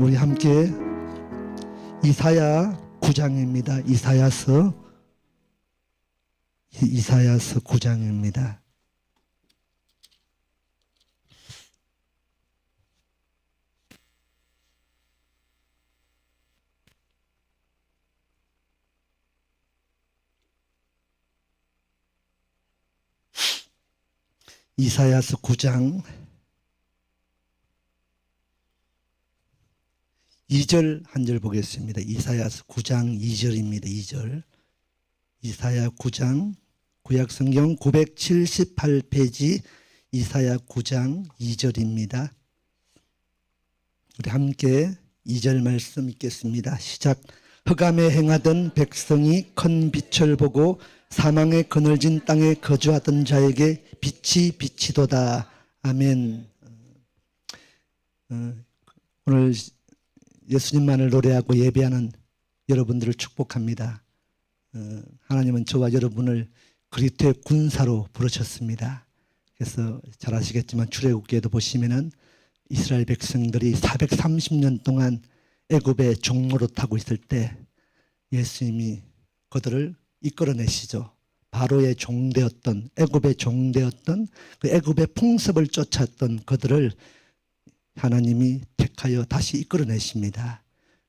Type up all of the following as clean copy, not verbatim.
우리 함께 이사야 9장입니다. 이사야서 9장입니다. 이사야서 9장 2절 한 절 보겠습니다. 이사야서 9장 2절입니다. 2절. 이사야 9장 구약성경 978페이지 이사야 9장 2절입니다. 우리 함께 2절 말씀 읽겠습니다. 시작. 흑암에 행하던 백성이 큰 빛을 보고 사망의 그늘진 땅에 거주하던 자에게 빛이 비치도다. 아멘. 오늘 예수님만을 노래하고 예배하는 여러분들을 축복합니다. 하나님은 저와 여러분을 그리스도의 군사로 부르셨습니다. 그래서 잘 아시겠지만 출애굽기에도 보시면은 이스라엘 백성들이 430년 동안 애굽의 종로로 타고 있을 때 예수님이 그들을 이끌어내시죠. 바로의 종되었던 애굽의 종되었던 그 애굽의 풍습을 쫓았던 그들을 하나님이 택하여 다시 이끌어내십니다.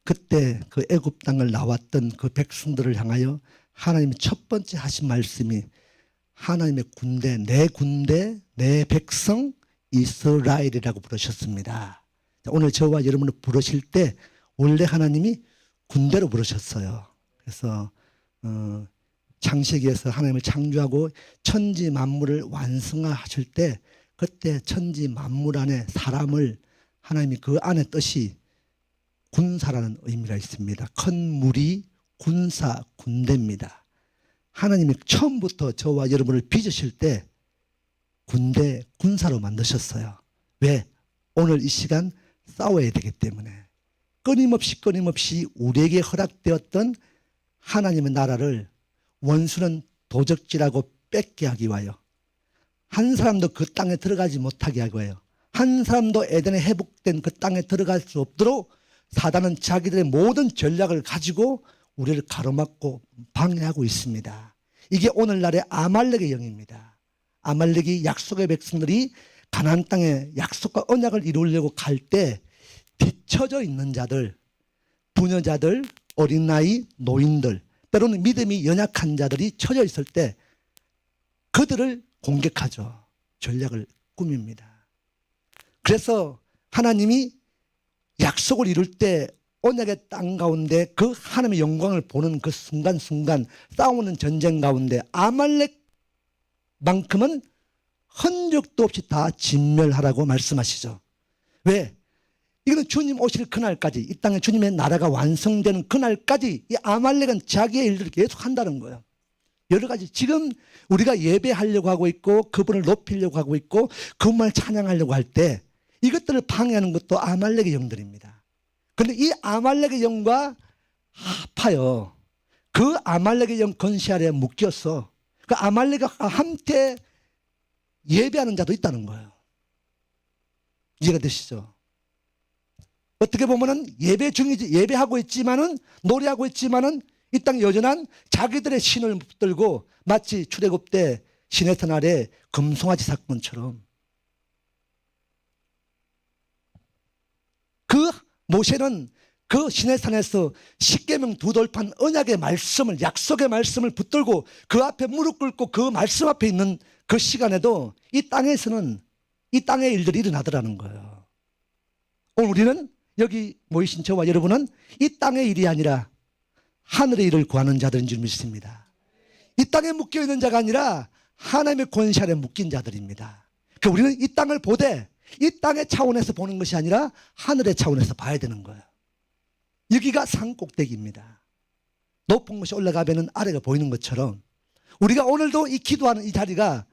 그때 그 애굽 땅을 나왔던 그 백성들을 향하여 하나님이 첫 번째 하신 말씀이 하나님의 군대, 내 백성 이스라엘이라고 부르셨습니다. 오늘 저와 여러분을 부르실 때 원래 하나님이 군대로 부르셨어요. 그래서 창세기에서 하나님을 창조하고 천지 만물을 완성하실 때 그때 천지 만물 안에 사람을 하나님이 그 안에 뜻이 군사라는 의미가 있습니다. 큰 무리, 군사, 군대입니다. 하나님이 처음부터 저와 여러분을 빚으실 때 군대, 군사로 만드셨어요. 왜? 오늘 이 시간 싸워야 되기 때문에. 끊임없이 우리에게 허락되었던 하나님의 나라를 원수는 도적질하고 뺏게 하기 위하여 한 사람도 그 땅에 들어가지 못하게 하기 위하여 한 사람도 에덴에 회복된 그 땅에 들어갈 수 없도록 사단은 자기들의 모든 전략을 가지고 우리를 가로막고 방해하고 있습니다. 이게 오늘날의 아말렉의 영입니다. 아말렉이 약속의 백성들이 가나안 땅에 약속과 언약을 이루려고 갈 때 뒤처져 있는 자들, 부녀자들, 어린아이, 노인들, 때로는 믿음이 연약한 자들이 처져 있을 때 그들을 공격하죠. 전략을 꾸밉니다. 그래서 하나님이 약속을 이룰 때 언약의 땅 가운데 그 하나님의 영광을 보는 그 순간순간 싸우는 전쟁 가운데 아말렉만큼은 흔적도 없이 다 진멸하라고 말씀하시죠. 왜? 이거는 주님 오실 그날까지 이 땅에 주님의 나라가 완성되는 그날까지 이 아말렉은 자기의 일들을 계속 한다는 거예요. 여러 가지 지금 우리가 예배하려고 하고 있고 그분을 높이려고 하고 있고 그분을 찬양하려고 할 때 이것들을 방해하는 것도 아말렉의 영들입니다. 그런데 이 아말렉의 영과 합하여 그 아말렉의 영 건시 아래에 묶여서 그 아말렉과 함께 예배하는 자도 있다는 거예요. 이해가 되시죠? 어떻게 보면은 예배 중이지, 예배하고 있지만은 노래하고 있지만은 이 땅 여전한 자기들의 신을 붙들고 마치 출애굽 때 시내산 아래 금송아지 사건처럼 그 모세는 그 시내산에서 십계명 두 돌판 언약의 말씀을 약속의 말씀을 붙들고 그 앞에 무릎 꿇고 그 말씀 앞에 있는 그 시간에도 이 땅에서는 이 땅의 일들이 일어나더라는 거예요. 오늘 우리는 여기 모이신 저와 여러분은 이 땅의 일이 아니라 하늘의 일을 구하는 자들인 줄 믿습니다. 이 땅에 묶여있는 자가 아니라 하나님의 권세 아래 묶인 자들입니다. 그러니까 우리는 이 땅을 보되 이 땅의 차원에서 보는 것이 아니라 하늘의 차원에서 봐야 되는 거예요. 여기가 산 꼭대기입니다. 높은 곳이 올라가면 아래가 보이는 것처럼 우리가 오늘도 이 기도하는 이 자리가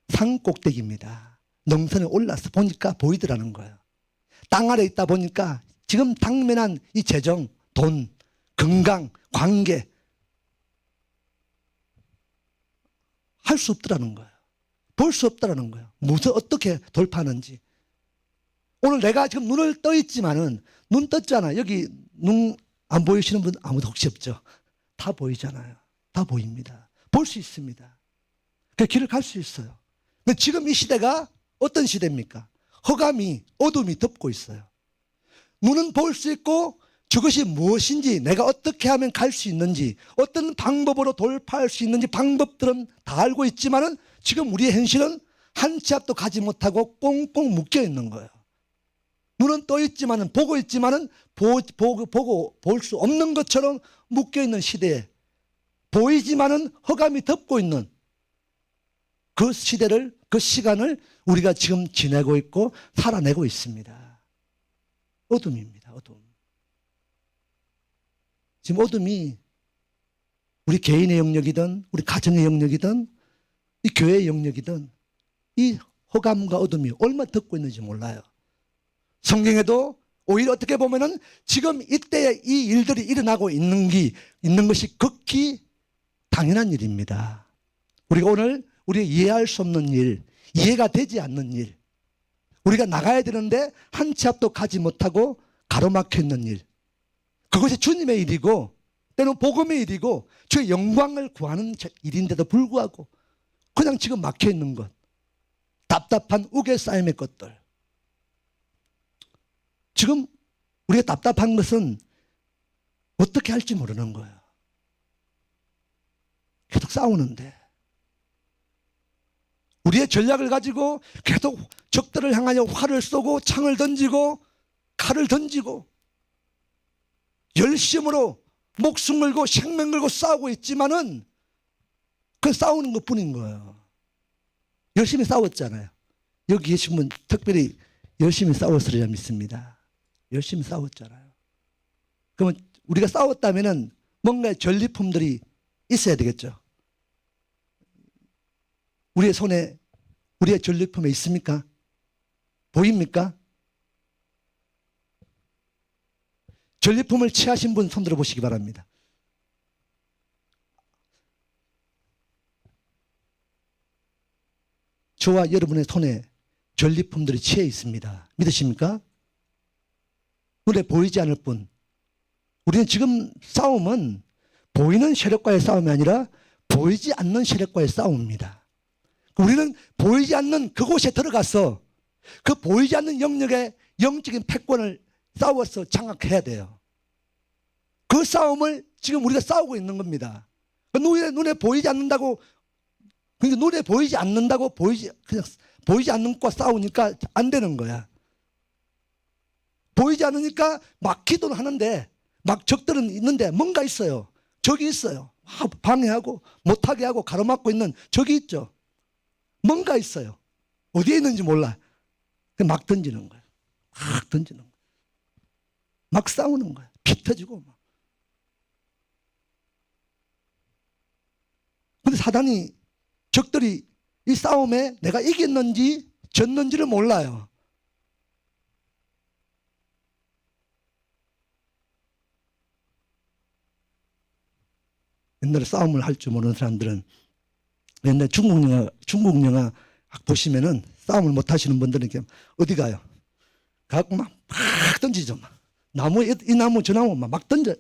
산 꼭대기입니다. 능선에 올라서 보니까 보이더라는 거예요. 땅 아래 있다 보니까 지금 당면한 이 재정, 돈, 건강, 관계 할 수 없더라는 거예요. 볼 수 없더라는 거예요. 무슨 어떻게 돌파하는지. 오늘 내가 지금 눈을 떠 있지만은 눈 떴잖아. 여기 눈 안 보이시는 분 아무도 혹시 없죠? 다 보이잖아요. 다 보입니다. 볼 수 있습니다. 그 길을 갈 수 있어요. 근데 지금 이 시대가 어떤 시대입니까? 흑암이 어둠이 덮고 있어요. 눈은 볼 수 있고 저것이 무엇인지 내가 어떻게 하면 갈 수 있는지 어떤 방법으로 돌파할 수 있는지 방법들은 다 알고 있지만은 지금 우리의 현실은 한 치 앞도 가지 못하고 꽁꽁 묶여 있는 거예요. 눈은 떠 있지만은 보고 있지만은 보고 볼 수 없는 것처럼 묶여 있는 시대에 보이지만은 흑암이 덮고 있는 그 시대를 그 시간을 우리가 지금 지내고 있고 살아내고 있습니다. 어둠입니다. 어둠. 지금 어둠이 우리 개인의 영역이든 우리 가정의 영역이든 이 교회의 영역이든 이 흑암과 어둠이 얼마나 덮고 있는지 몰라요. 성경에도 오히려 어떻게 보면은 지금 이때에 이 일들이 일어나고 있는 것이 극히 당연한 일입니다. 우리가 오늘 우리가 이해할 수 없는 일, 이해가 되지 않는 일, 우리가 나가야 되는데 한 치 앞도 가지 못하고 가로막혀 있는 일, 그것이 주님의 일이고 때는 복음의 일이고 주의 영광을 구하는 일인데도 불구하고 그냥 지금 막혀 있는 것, 답답한 우겨싸임의 것들. 지금 우리가 답답한 것은 어떻게 할지 모르는 거예요. 계속 싸우는데 우리의 전략을 가지고 계속 적들을 향하여 활을 쏘고 창을 던지고 칼을 던지고 열심으로 목숨 걸고 생명 걸고 싸우고 있지만은 그 싸우는 것뿐인 거예요. 열심히 싸웠잖아요. 여기 계신 분 특별히 열심히 싸웠으리라 믿습니다. 열심히 싸웠잖아요. 그러면 우리가 싸웠다면은 뭔가 전리품들이 있어야 되겠죠. 우리의 손에 우리의 전리품에 있습니까? 보입니까? 전리품을 취하신 분 손 들어보시기 바랍니다. 저와 여러분의 손에 전리품들이 취해 있습니다. 믿으십니까? 눈에 보이지 않을 뿐. 우리는 지금 싸움은 보이는 세력과의 싸움이 아니라 보이지 않는 세력과의 싸움입니다. 우리는 보이지 않는 그곳에 들어가서 그 보이지 않는 영역의 영적인 패권을 싸워서 장악해야 돼요. 그 싸움을 지금 우리가 싸우고 있는 겁니다. 눈에 보이지 않는다고, 그러니까 눈에 보이지 않는다고 그냥 보이지 않는 것과 싸우니까 안 되는 거야. 보이지 않으니까 막기도 하는데 막 적들은 있는데 뭔가 있어요. 적이 있어요. 방해하고 못하게 하고 가로막고 있는 적이 있죠. 뭔가 있어요. 어디에 있는지 몰라. 막 던지는 거예요. 막 던지는 거예요. 막 싸우는 거예요. 피 터지고 막. 근데 사단이 적들이 이 싸움에 내가 이겼는지 졌는지를 몰라요. 옛날에 싸움을 할 줄 모르는 사람들은 옛날 중국 영화 보시면은 싸움을 못 하시는 분들은 이렇게 어디 가요? 가고 막 던지죠. 막. 이 나무 저 나무 막 던져요.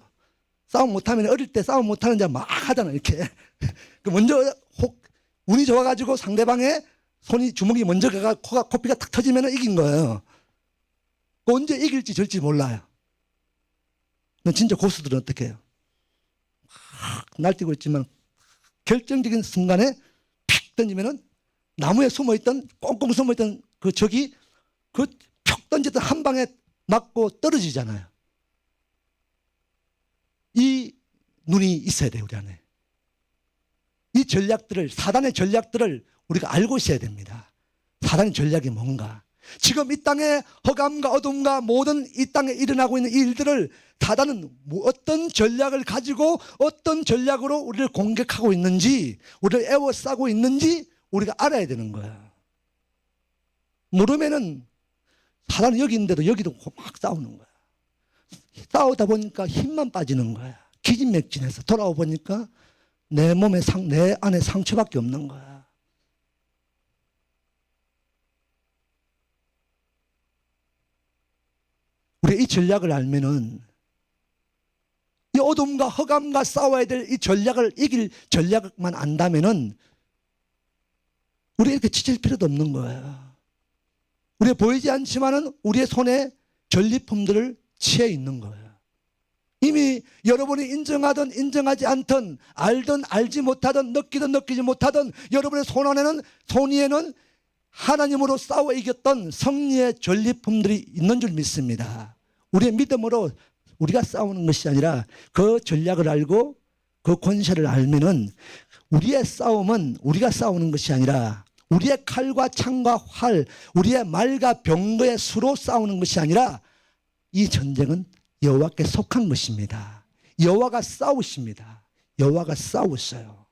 싸움 못하면 어릴 때 싸움 못하는 자 막 하잖아 이렇게. 먼저 운이 좋아가지고 상대방의 손이 주먹이 먼저 가가 코피가 탁 터지면 이긴 거예요. 언제 이길지 절지 몰라요. 진짜 고수들은 어떻게 해요? 날뛰고 있지만 결정적인 순간에 픽 던지면은 나무에 숨어있던 꽁꽁 숨어있던 그 적이 그 푹 던졌던 한 방에 맞고 떨어지잖아요. 이 눈이 있어야 돼요, 우리 안에. 이 전략들을, 사단의 전략들을 우리가 알고 있어야 됩니다. 사단의 전략이 뭔가. 지금 이 땅에 흑암과 어둠과 모든 이 땅에 일어나고 있는 이 일들을 사단은 어떤 전략을 가지고 어떤 전략으로 우리를 공격하고 있는지, 우리를 애워싸고 있는지 우리가 알아야 되는 거야. 모르면은 사단은 여기 있는데도 여기도 막 싸우는 거야. 싸우다 보니까 힘만 빠지는 거야. 기진맥진해서 돌아와 보니까 내 안에 상처밖에 없는 거야. 우리 이 전략을 알면은 이 어둠과 흑암과 싸워야 될 이 전략을 이길 전략만 안다면은 우리 이렇게 지칠 필요도 없는 거예요. 우리가 보이지 않지만은 우리의 손에 전리품들을 취해 있는 거예요. 이미 여러분이 인정하든 인정하지 않든 알든 알지 못하든 느끼든 느끼지 못하든 여러분의 손 위에는 하나님으로 싸워 이겼던 승리의 전리품들이 있는 줄 믿습니다. 우리의 믿음으로 우리가 싸우는 것이 아니라 그 전략을 알고 그 권세를 알면은 우리의 싸움은 우리가 싸우는 것이 아니라 우리의 칼과 창과 활, 우리의 말과 병거의 수로 싸우는 것이 아니라 이 전쟁은 여호와께 속한 것입니다. 여호와가 싸우십니다. 여호와가 싸우셔요.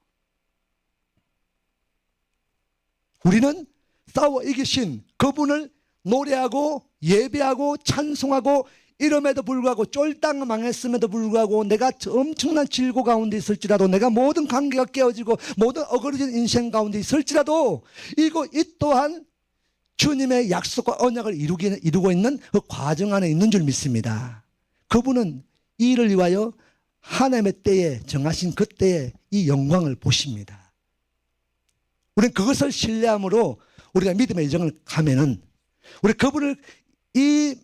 우리는 싸워 이기신 그분을 노래하고 예배하고 찬송하고 이름에도 불구하고 쫄딱 망했음에도 불구하고 내가 엄청난 질고 가운데 있을지라도 내가 모든 관계가 깨어지고 모든 어그러진 인생 가운데 있을지라도 이 또한 주님의 약속과 언약을 이루고 있는 그 과정 안에 있는 줄 믿습니다. 그분은 이 일을 위하여 하나님의 때에 정하신 그 때에 이 영광을 보십니다. 우리는 그것을 신뢰함으로 우리가 믿음의 여정을 가면은 우리 그분을 이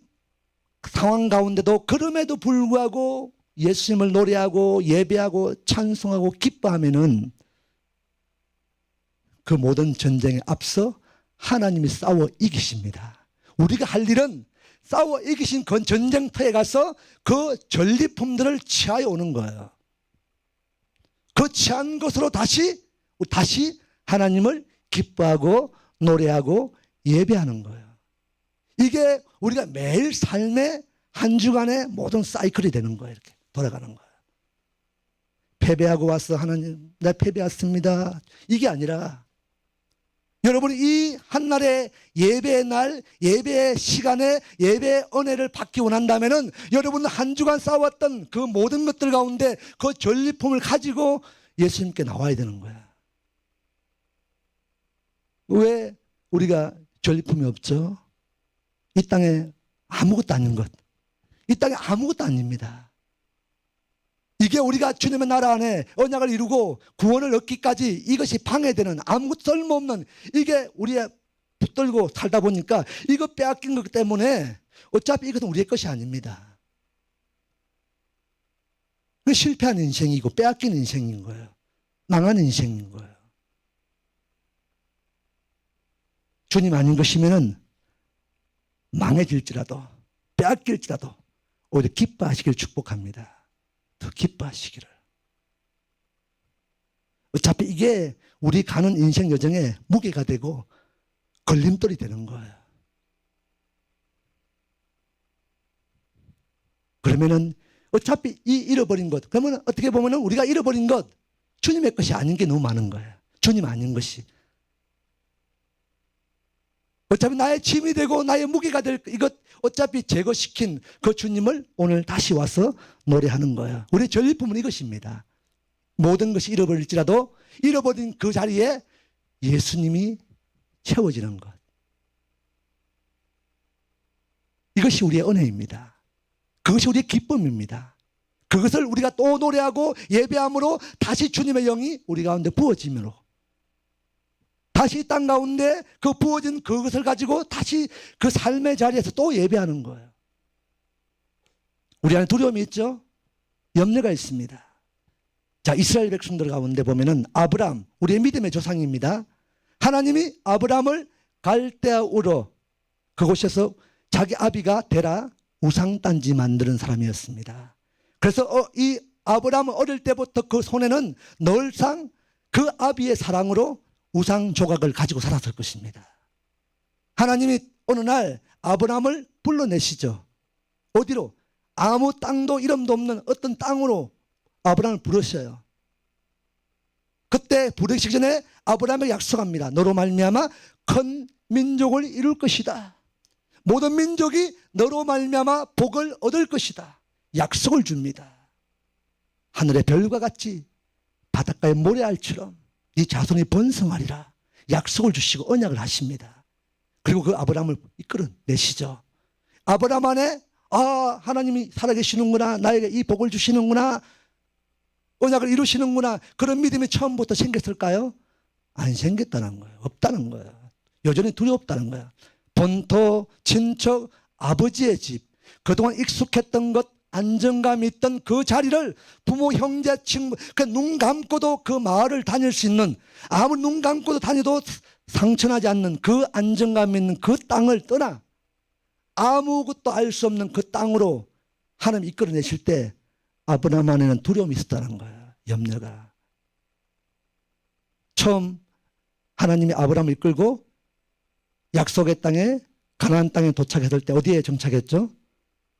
상황 가운데도 그럼에도 불구하고 예수님을 노래하고 예배하고 찬송하고 기뻐하면은 그 모든 전쟁에 앞서 하나님이 싸워 이기십니다. 우리가 할 일은 싸워 이기신 그 전쟁터에 가서 그 전리품들을 취하여 오는 거예요. 그 취한 것으로 다시 하나님을 기뻐하고 노래하고 예배하는 거예요. 이게 우리가 매일 삶의 한 주간의 모든 사이클이 되는 거예요. 이렇게 돌아가는 거예요. 패배하고 와서 하나님 나 패배했습니다. 이게 아니라 여러분이 이 한날의 예배의 날, 예배의 시간에 예배의 은혜를 받기 원한다면은 여러분은 한 주간 싸웠던 그 모든 것들 가운데 그 전리품을 가지고 예수님께 나와야 되는 거야. 왜 우리가 전리품이 없죠? 이 땅에 아무것도 아닌 것. 이 땅에 아무것도 아닙니다. 이게 우리가 주님의 나라 안에 언약을 이루고 구원을 얻기까지 이것이 방해되는 아무것도 쓸모없는 이게 우리의 붙들고 살다 보니까 이거 빼앗긴 것 때문에 어차피 이것은 우리의 것이 아닙니다. 실패한 인생이고 빼앗긴 인생인 거예요. 망한 인생인 거예요. 주님 아닌 것이면은 망해질지라도 빼앗길지라도 오히려 기뻐하시길 축복합니다. 더 기뻐하시기를. 어차피 이게 우리 가는 인생 여정에 무게가 되고 걸림돌이 되는 거예요. 그러면은 어차피 이 잃어버린 것, 그러면 어떻게 보면은 우리가 잃어버린 것, 주님의 것이 아닌 게 너무 많은 거예요. 주님 아닌 것이. 어차피 나의 짐이 되고 나의 무게가 될 이것 어차피 제거시킨 그 주님을 오늘 다시 와서 노래하는 거예요. 우리의 전리품은 이것입니다. 모든 것이 잃어버릴지라도 잃어버린 그 자리에 예수님이 채워지는 것. 이것이 우리의 은혜입니다. 그것이 우리의 기쁨입니다. 그것을 우리가 또 노래하고 예배함으로 다시 주님의 영이 우리 가운데 부어짐으로 다시 땅 가운데 그 부어진 그것을 가지고 다시 그 삶의 자리에서 또 예배하는 거예요. 우리 안에 두려움이 있죠? 염려가 있습니다. 자, 이스라엘 백성들 가운데 보면은 아브람, 우리의 믿음의 조상입니다. 하나님이 아브람을 갈대아 우르 그곳에서 자기 아비가 데라 우상단지 만드는 사람이었습니다. 그래서 이 아브람은 어릴 때부터 그 손에는 늘상 그 아비의 사랑으로 우상 조각을 가지고 살았을 것입니다. 하나님이 어느 날 아브람을 불러내시죠. 어디로? 아무 땅도 이름도 없는 어떤 땅으로 아브람을 부르셔요. 그때 부르시기 전에 아브람에게 약속합니다. 너로 말미암아 큰 민족을 이룰 것이다. 모든 민족이 너로 말미암아 복을 얻을 것이다. 약속을 줍니다. 하늘의 별과 같이 바닷가의 모래알처럼 네 자손이 번성하리라 약속을 주시고 언약을 하십니다. 그리고 그 아브람을 이끌어내시죠. 아브람 안에 아, 하나님이 살아계시는구나, 나에게 이 복을 주시는구나, 언약을 이루시는구나, 그런 믿음이 처음부터 생겼을까요? 안 생겼다는 거예요. 없다는 거예요. 여전히 두렵다는 거예요. 본토, 친척, 아버지의 집, 그동안 익숙했던 것, 안정감이 있던 그 자리를 부모, 형제, 친구, 그 눈 감고도 그 마을을 다닐 수 있는, 아무리 눈 감고도 다녀도 상처나지 않는 그 안정감 있는 그 땅을 떠나 아무것도 알 수 없는 그 땅으로 하나님 이끌어내실 때 아브라함 안에는 두려움이 있었다는 거예요. 염려가. 처음 하나님이 아브라함을 이끌고 약속의 땅에, 가나안 땅에 도착했을 때 어디에 정착했죠?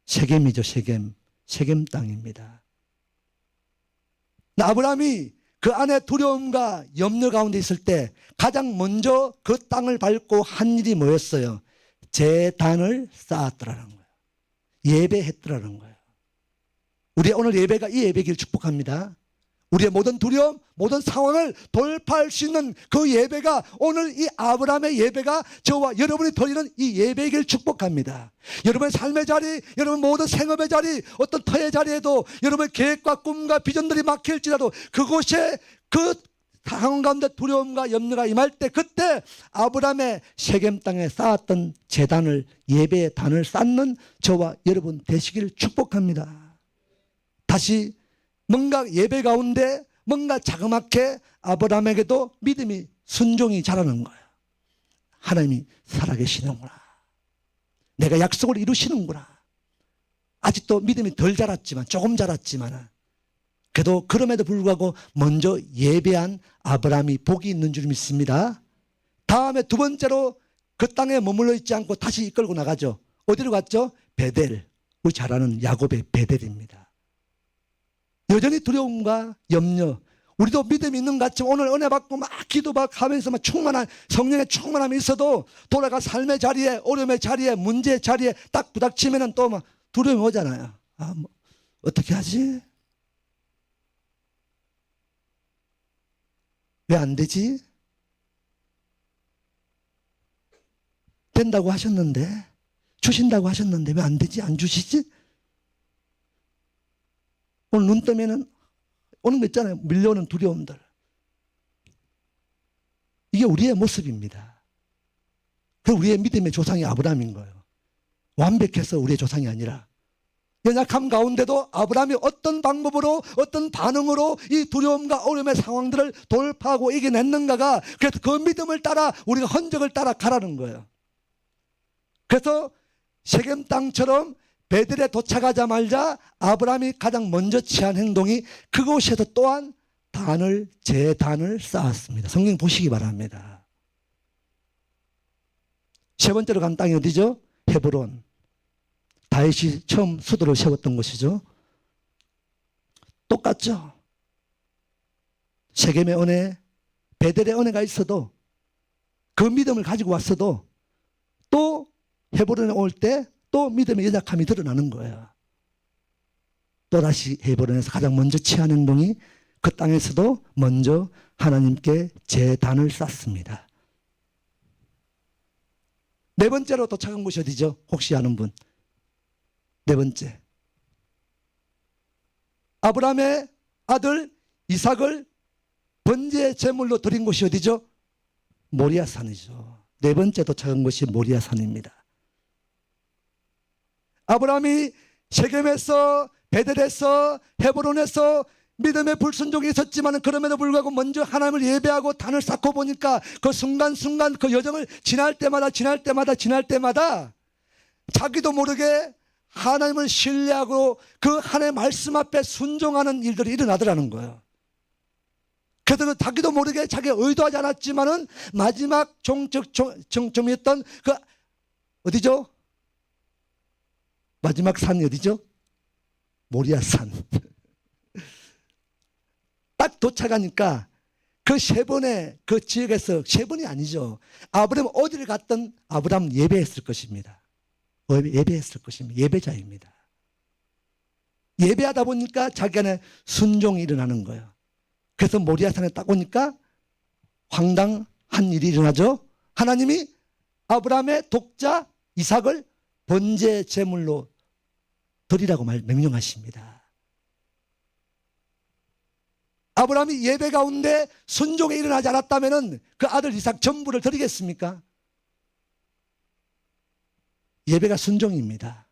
세겜이죠. 세겜 땅입니다. 아브라함이 그 안에 두려움과 염려 가운데 있을 때 가장 먼저 그 땅을 밟고 한 일이 뭐였어요? 제단을 쌓았더라는 거예요. 예배했더라는 거예요. 우리 오늘 예배가 이 예배기를 축복합니다. 우리의 모든 두려움, 모든 상황을 돌파할 수 있는 그 예배가, 오늘 이 아브라함의 예배가 저와 여러분이 드리는 이 예배기를 축복합니다. 여러분의 삶의 자리, 여러분 모든 생업의 자리, 어떤 터의 자리에도 여러분의 계획과 꿈과 비전들이 막힐지라도 그곳에 그 상황 가운데 두려움과 염려가 임할 때, 그때 아브라함의 세겜 땅에 쌓았던 제단을, 예배의 단을 쌓는 저와 여러분 되시기를 축복합니다. 다시 뭔가 예배 가운데 뭔가 자그맣게 아브라함에게도 믿음이, 순종이 자라는 거예요. 하나님이 살아계시는구나, 내가 약속을 이루시는구나. 아직도 믿음이 덜 자랐지만, 조금 자랐지만 그래도 그럼에도 불구하고 먼저 예배한 아브라함이 복이 있는 줄 믿습니다. 다음에 두 번째로 그 땅에 머물러 있지 않고 다시 이끌고 나가죠. 어디로 갔죠? 베델. 우리 잘 아는 야곱의 베델입니다. 여전히 두려움과 염려, 우리도 믿음이 있는 것 같지만 오늘 은혜 받고 막 기도 막 하면서 막 충만한, 성령의 충만함이 있어도 돌아가 삶의 자리에, 어려움의 자리에, 문제의 자리에 딱 부닥치면 또 막 두려움이 오잖아요. 아, 뭐 어떻게 하지? 왜 안 되지? 된다고 하셨는데, 주신다고 하셨는데 왜 안 되지? 안 주시지? 오늘 눈 뜨면은 오는 거 있잖아요. 밀려오는 두려움들. 이게 우리의 모습입니다. 그 우리의 믿음의 조상이 아브라함인 거예요. 완벽해서 우리의 조상이 아니라 연약함 가운데도 아브라함이 어떤 방법으로, 어떤 반응으로 이 두려움과 어려움의 상황들을 돌파하고 이겨냈는가가, 그래서 그 믿음을 따라 우리가 흔적을 따라 가라는 거예요. 그래서 세겜 땅처럼 베델에 도착하자마자 아브라함이 가장 먼저 취한 행동이 그곳에서 또한 제단을 쌓았습니다. 성경 보시기 바랍니다. 세 번째로 간 땅이 어디죠? 헤브론. 다윗이 처음 수도를 세웠던 곳이죠. 똑같죠. 세겜의 은혜, 베델의 은혜가 있어도, 그 믿음을 가지고 왔어도 또 헤브론에 올 때 또 믿음의 연약함이 드러나는 거예요. 또다시 헤브론에서 가장 먼저 취한 행동이 그 땅에서도 먼저 하나님께 제단을 쌓습니다. 네 번째로 도착한 곳이 어디죠? 혹시 아는 분? 네 번째, 아브라함의 아들 이삭을 번제 제물로 드린 곳이 어디죠? 모리아산이죠. 네 번째 도착한 곳이 모리아산입니다. 아브라함이 세겜에서, 베델에서, 헤브론에서 믿음의 불순종이 있었지만 그럼에도 불구하고 먼저 하나님을 예배하고 단을 쌓고 보니까 그 순간순간 그 여정을 지날 때마다 자기도 모르게 하나님을 신뢰하고 그 하나님의 말씀 앞에 순종하는 일들이 일어나더라는 거예요. 그래서 자기도 모르게 자기가 의도하지 않았지만은 마지막 정점이었던 그 어디죠? 마지막 산이 어디죠? 모리아산. 딱 도착하니까 그 세 번의 그 지역에서, 세 번이 아니죠. 아브라함 어디를 갔든 아브라함 예배했을 것입니다. 예배했을 것입니다. 예배자입니다. 예배하다 보니까 자기 안에 순종이 일어나는 거예요. 그래서 모리아산에 딱 오니까 황당한 일이 일어나죠. 하나님이 아브라함의 독자 이삭을 번제 제물로 드리라고 명령하십니다. 아브라함이 예배 가운데 순종에 일어나지 않았다면 그 아들 이삭 전부를 드리겠습니까? 예배가 순종입니다.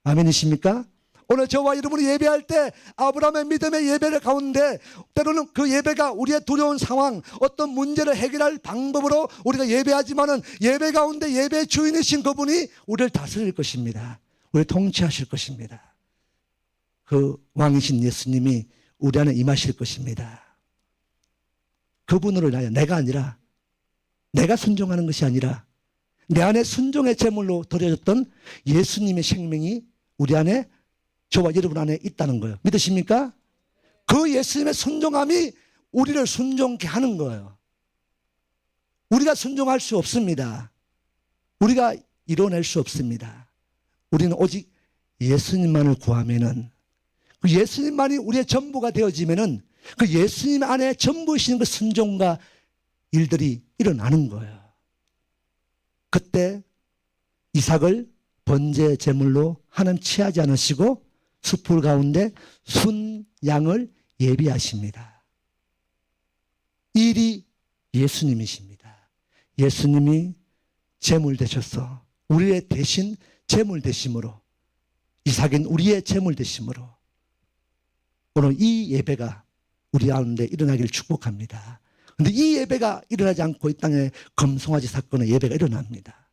아멘이십니까? 오늘 저와 여러분이 예배할 때 아브라함의 믿음의 예배를 가운데 때로는 그 예배가 우리의 두려운 상황, 어떤 문제를 해결할 방법으로 우리가 예배하지만은 예배 가운데 예배의 주인이신 그분이 우리를 다스릴 것입니다. 우리를 통치하실 것입니다. 그 왕이신 예수님이 우리 안에 임하실 것입니다. 그분으로 인하여 내가 아니라, 내가 순종하는 것이 아니라 내 안에 순종의 제물로 드려졌던 예수님의 생명이 우리 안에, 저와 여러분 안에 있다는 거예요. 믿으십니까? 그 예수님의 순종함이 우리를 순종케 하는 거예요. 우리가 순종할 수 없습니다. 우리가 이뤄낼 수 없습니다. 우리는 오직 예수님만을 구하면은, 그 예수님만이 우리의 전부가 되어지면은 그 예수님 안에 전부이신 그 순종과 일들이 일어나는 거예요. 그때 이삭을 번제 제물로 하나님 취하지 않으시고 숯불 가운데 순 양을 예비하십니다. 일이 예수님이십니다. 예수님이 제물 되셔서 우리의 대신 제물 되심으로, 이삭인 우리의 제물 되심으로 오늘 이 예배가 우리 가운데 일어나기를 축복합니다. 그런데 이 예배가 일어나지 않고 이 땅에 금송아지 사건의 예배가 일어납니다.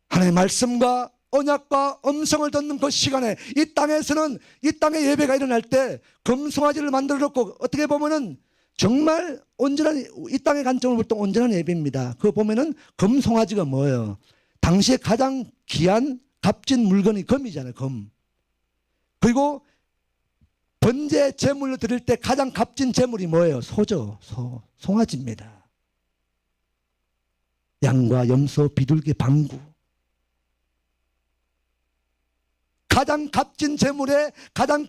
하나님의 말씀과 언약과 음성을 듣는 그 시간에 이 땅에서는, 이 땅의 예배가 일어날 때 금송아지를 만들어 놓고, 어떻게 보면은 정말 온전한, 이 땅의 관점을 볼 때 온전한 예배입니다. 그거 보면은 금송아지가 뭐예요? 당시에 가장 귀한 값진 물건이 금이잖아요. 금. 그리고 번제 제물로 드릴 때 가장 값진 제물이 뭐예요? 소죠. 송아지입니다. 양과 염소, 비둘기, 방구. 가장 값진 제물에 가장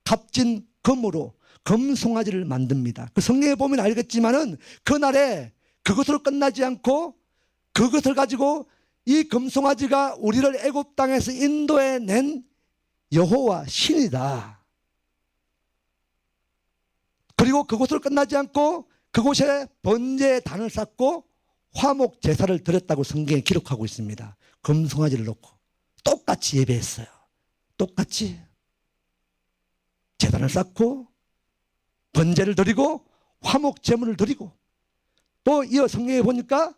값진 금으로 금송아지를 만듭니다. 그 성경에 보면 알겠지만은 그날에 그것으로 끝나지 않고 그것을 가지고 이 금송아지가 우리를 애굽 땅에서 인도해 낸 여호와 신이다. 그리고 그곳으로 끝나지 않고 그곳에 번제의 단을 쌓고 화목 제사를 드렸다고 성경에 기록하고 있습니다. 금송아지를 놓고 똑같이 예배했어요. 똑같이 제단을 쌓고 번제를 드리고 화목 제물을 드리고, 또 이어 성경에 보니까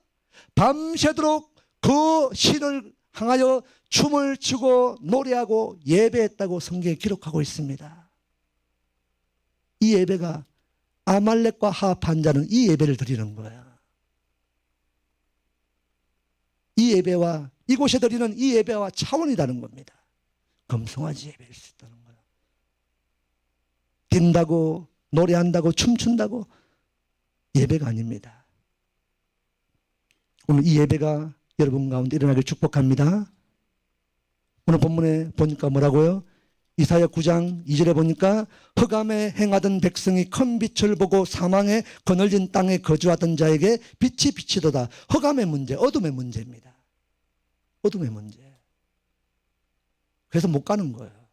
밤새도록 그 신을 향하여 춤을 추고 노래하고 예배했다고 성경에 기록하고 있습니다. 이 예배가 아말렉과 화합한 자는 이 예배를 드리는 거예요. 이 예배와 이곳에 드리는 이 예배와 차원이 다른 겁니다. 금송아지 예배일 수 있다는 거예요. 뛴다고 노래한다고 춤춘다고 예배가 아닙니다. 오늘 이 예배가 여러분 가운데 일어나길 축복합니다. 오늘 본문에 보니까 뭐라고요? 이사야 9장 2절에 보니까 흑암에 행하던 백성이 큰 빛을 보고 사망의 거늘진 땅에 거주하던 자에게 빛이 비치도다. 흑암의 문제, 어둠의 문제입니다. 어둠의 문제. 그래서 못 가는 거예요.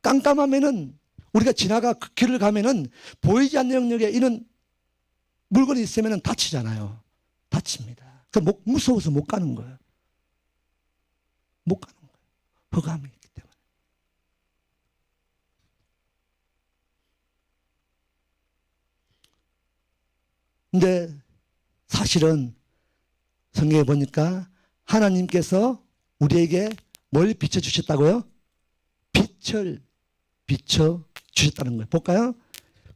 깜깜하면은, 우리가 지나가 그 길을 가면은 보이지 않는 영역에 이런 물건이 있으면 다치잖아요. 다칩니다. 그래서 무서워서 못 가는 거예요. 못 가는 거예요. 흑암이 있기 때문에. 근데 사실은 성경에 보니까 하나님께서 우리에게 뭘 비춰주셨다고요? 빛을 비춰주셨다는 거예요. 볼까요?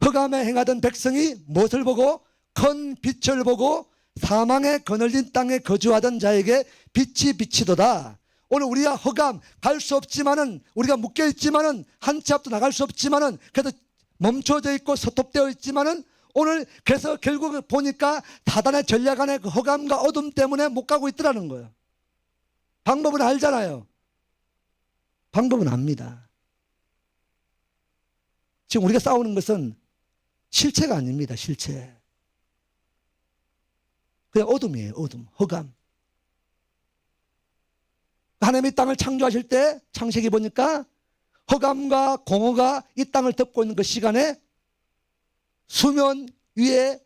흑암에 행하던 백성이 무엇을 보고? 큰 빛을 보고 사망의 거늘진 땅에 거주하던 자에게 빛이 비치도다. 오늘 우리가 흑암, 갈 수 없지만은, 우리가 묶여있지만은, 한 치 앞도 나갈 수 없지만은, 그래도 멈춰져 있고 서톱되어 있지만은, 오늘 그래서 결국 보니까 사단의 전략 안에 그 흑암과 어둠 때문에 못 가고 있더라는 거예요. 방법은 알잖아요. 방법은 압니다. 지금 우리가 싸우는 것은 실체가 아닙니다. 실체. 그냥 어둠이에요. 어둠, 흑암. 하나님이 땅을 창조하실 때 창세기 보니까 흑암과 공허가 이 땅을 덮고 있는 그 시간에 수면 위에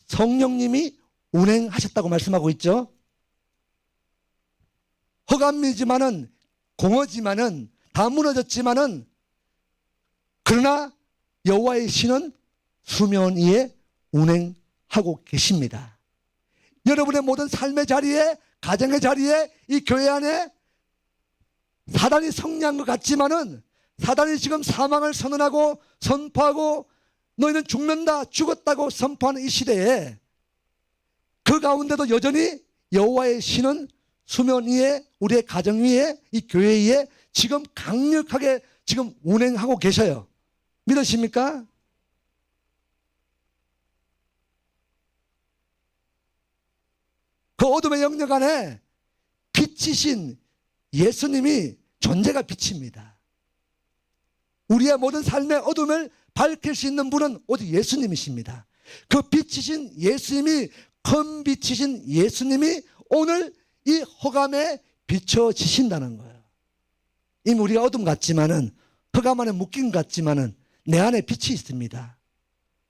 성령님이 운행하셨다고 말씀하고 있죠. 흑암이지만은 공허지만은 다 무너졌지만은 그러나 여호와의 신은 수면 위에 운행하고 계십니다. 여러분의 모든 삶의 자리에, 가정의 자리에, 이 교회 안에 사단이 승리한 것 같지만은 사단이 지금 사망을 선언하고 선포하고 너희는 죽는다, 죽었다고 선포하는 이 시대에 그 가운데도 여전히 여호와의 신은 수면 위에, 우리의 가정 위에, 이 교회 위에 지금 강력하게 지금 운행하고 계셔요. 믿으십니까? 그 어둠의 영역 안에 빛이신 예수님이 존재가 빛입니다. 우리의 모든 삶의 어둠을 밝힐 수 있는 분은 오직 예수님이십니다. 그 빛이신 예수님이, 큰 빛이신 예수님이 오늘 이 흑암에 비춰지신다는 거예요. 이미 우리가 어둠 같지만은, 흑암 안에 묶인 것 같지만은 내 안에 빛이 있습니다.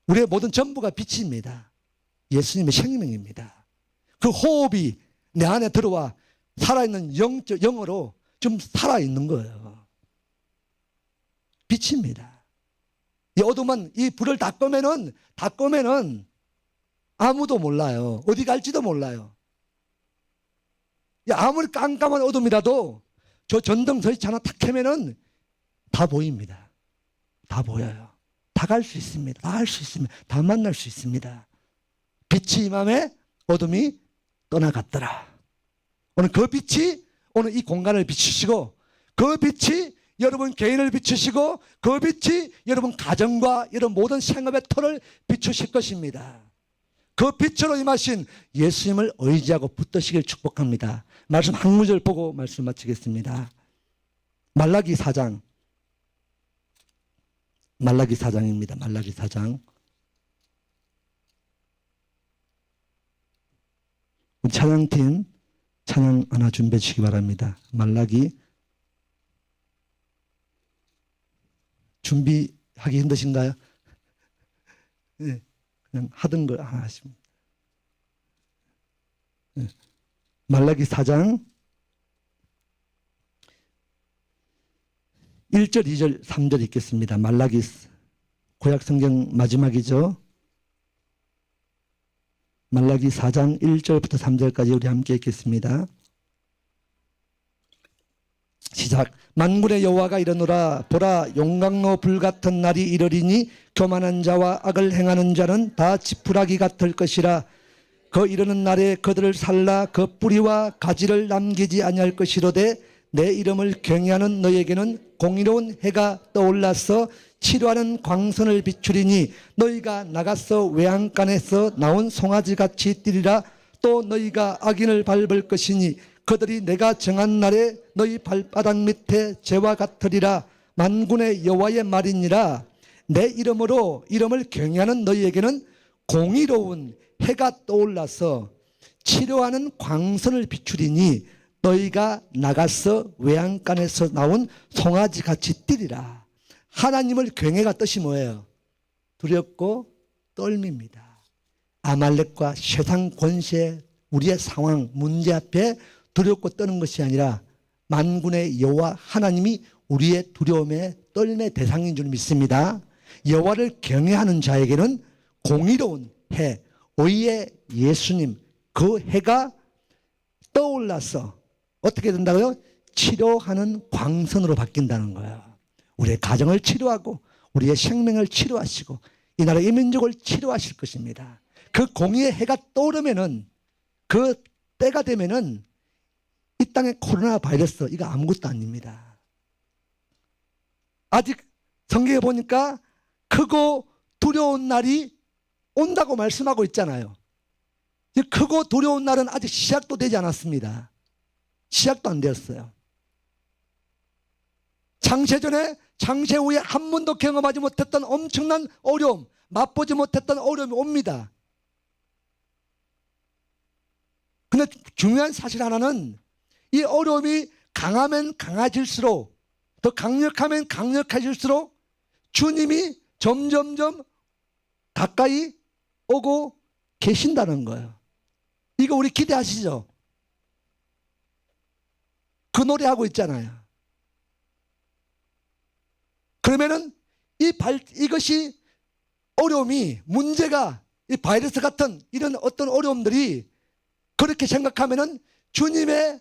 우리의 모든 전부가 빛입니다. 예수님의 생명입니다. 그 호흡이 내 안에 들어와 살아있는 영으로 좀 살아있는 거예요. 빛입니다. 이 어둠은, 이 불을 다 끄면은 아무도 몰라요. 어디 갈지도 몰라요. 아무리 깜깜한 어둠이라도 저 전등 스위치 하나 탁 켜면은 다 보입니다. 다 보여요. 다 갈 수 있습니다. 다 할 수 있습니다. 다 만날 수 있습니다. 빛이 임함에 어둠이 떠나갔더라. 오늘 그 빛이 오늘 이 공간을 비추시고, 그 빛이 여러분 개인을 비추시고, 그 빛이 여러분 가정과 여러분 모든 생업의 터를 비추실 것입니다. 그 빛으로 임하신 예수님을 의지하고 붙드시길 축복합니다. 말씀 한 구절 보고 말씀 마치겠습니다. 말라기 4장. 말라기 4장입니다. 말라기 4장. 우리 찬양팀 찬양 하나 준비해 주시기 바랍니다. 말라기. 준비하기 힘드신가요? 네, 그냥 하던 걸 하나 하시면. 네. 말라기 4장 1절, 2절, 3절 읽겠습니다. 말라기 구약 성경 마지막이죠. 말라기 4장 1절부터 3절까지 우리 함께 읽겠습니다. 시작. 만군의 여호와가 이르노라. 보라, 용광로 불같은 날이 이르리니 교만한 자와 악을 행하는 자는 다 지푸라기 같을 것이라. 그 이르는 날에 그들을 살라 그 뿌리와 가지를 남기지 아니할 것이로되 내 이름을 경외하는 너에게는 공의로운 해가 떠올라서 치료하는 광선을 비추리니 너희가 나가서 외양간에서 나온 송아지같이 뛰리라. 또 너희가 악인을 밟을 것이니 그들이 내가 정한 날에 너희 발바닥 밑에 재와 같으리라. 만군의 여호와의 말이니라. 내 이름으로 이름을 경외하는 너희에게는 공의로운 해가 떠올라서 치료하는 광선을 비추리니 너희가 나가서 외양간에서 나온 송아지같이 뛰리라. 하나님을 경외가 뜻이 뭐예요? 두렵고 떨밉니다. 아말렉과 세상 권세, 우리의 상황, 문제 앞에 두렵고 떠는 것이 아니라 만군의 여호와 하나님이 우리의 두려움의 떨림의 대상인 줄 믿습니다. 여호와를 경외하는 자에게는 공의로운 해, 의의 예수님, 그 해가 떠올라서 어떻게 된다고요? 치료하는 광선으로 바뀐다는 거예요. 우리의 가정을 치료하고 우리의 생명을 치료하시고 이 나라 이 민족을 치료하실 것입니다. 그 공의의 해가 떠오르면은, 그 때가 되면은 이 땅의 코로나 바이러스 이거 아무것도 아닙니다. 아직 성경에 보니까 크고 두려운 날이 온다고 말씀하고 있잖아요. 크고 두려운 날은 아직 시작도 되지 않았습니다. 시작도 안 되었어요. 창세전에, 창세 후에 한 번도 경험하지 못했던 엄청난 어려움, 맛보지 못했던 어려움이 옵니다. 근데 중요한 사실 하나는 이 어려움이 강하면 강해질수록, 더 강력하면 강력해질수록 주님이 점점점 가까이 오고 계신다는 거예요. 이거 우리 기대하시죠? 그 노래 하고 있잖아요. 그러면은 이것이 어려움이, 문제가, 이 바이러스 같은 이런 어떤 어려움들이 그렇게 생각하면은 주님의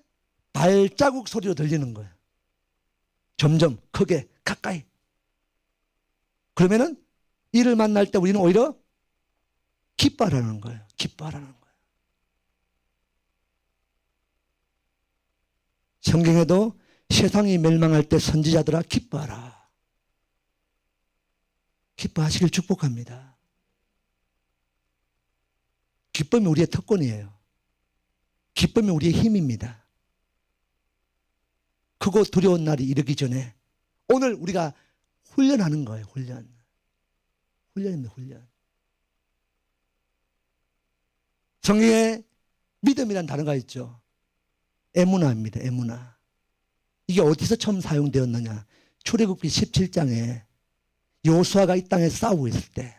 발자국 소리로 들리는 거예요. 점점 크게 가까이. 그러면은 이를 만날 때 우리는 오히려 기뻐하라는 거예요. 기뻐하라는 거예요. 성경에도 세상이 멸망할 때 선지자들아 기뻐하라. 기뻐하시길 축복합니다. 기쁨이 우리의 특권이에요. 기쁨이 우리의 힘입니다. 크고 두려운 날이 이르기 전에 오늘 우리가 훈련하는 거예요. 훈련입니다. 훈련. 성경에 믿음이라는 단어가 있죠. 에무나입니다. 에무나. 이게 어디서 처음 사용되었느냐. 출애굽기 17장에 여호수아가 이 땅에 싸우고 있을 때,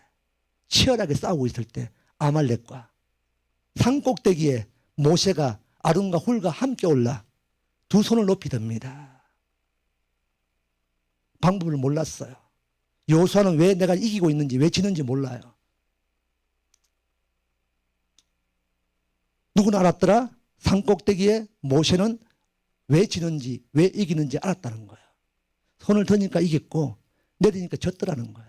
치열하게 싸우고 있을 때 아말렉과 산꼭대기에 모세가 아론과 훌과 함께 올라 두 손을 높이 듭니다. 방법을 몰랐어요. 여호수아는 왜 내가 이기고 있는지, 왜 지는지 몰라요. 누구는 알았더라? 산꼭대기에 모세는 왜 지는지, 왜 이기는지 알았다는 거예요. 손을 드니까 이겼고 내리니까 졌더라는 거예요.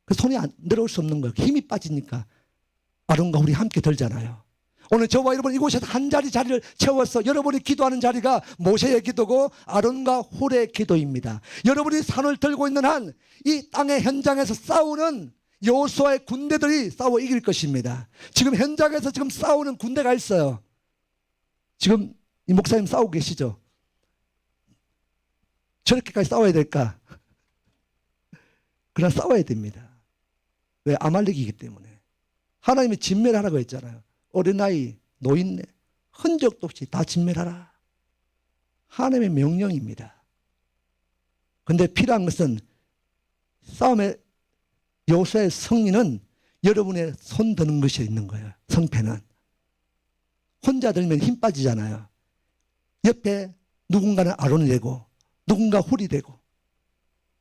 그 손이 안 내려올 수 없는 거예요. 힘이 빠지니까 아론과 훌이 함께 들잖아요. 오늘 저와 여러분 이곳에서 한 자리를 채워서 여러분이 기도하는 자리가 모세의 기도고 아론과 훌의 기도입니다. 여러분이 산을 들고 있는 한 이 땅의 현장에서 싸우는 여호수아의 군대들이 싸워 이길 것입니다. 지금 현장에서 지금 싸우는 군대가 있어요. 지금 이 목사님 싸우고 계시죠? 저렇게까지 싸워야 될까? 그러나 싸워야 됩니다. 왜? 아말렉이기 때문에. 하나님이 진멸하라고 했잖아요. 어린아이, 노인네, 흔적도 없이 다 진멸하라. 하나님의 명령입니다. 그런데 필요한 것은 싸움의 여호수아의 승리는 여러분의 손 드는 것이 있는 거예요. 성패는. 혼자 들면 힘 빠지잖아요. 옆에 누군가는 아론이 되고 누군가 훌이 되고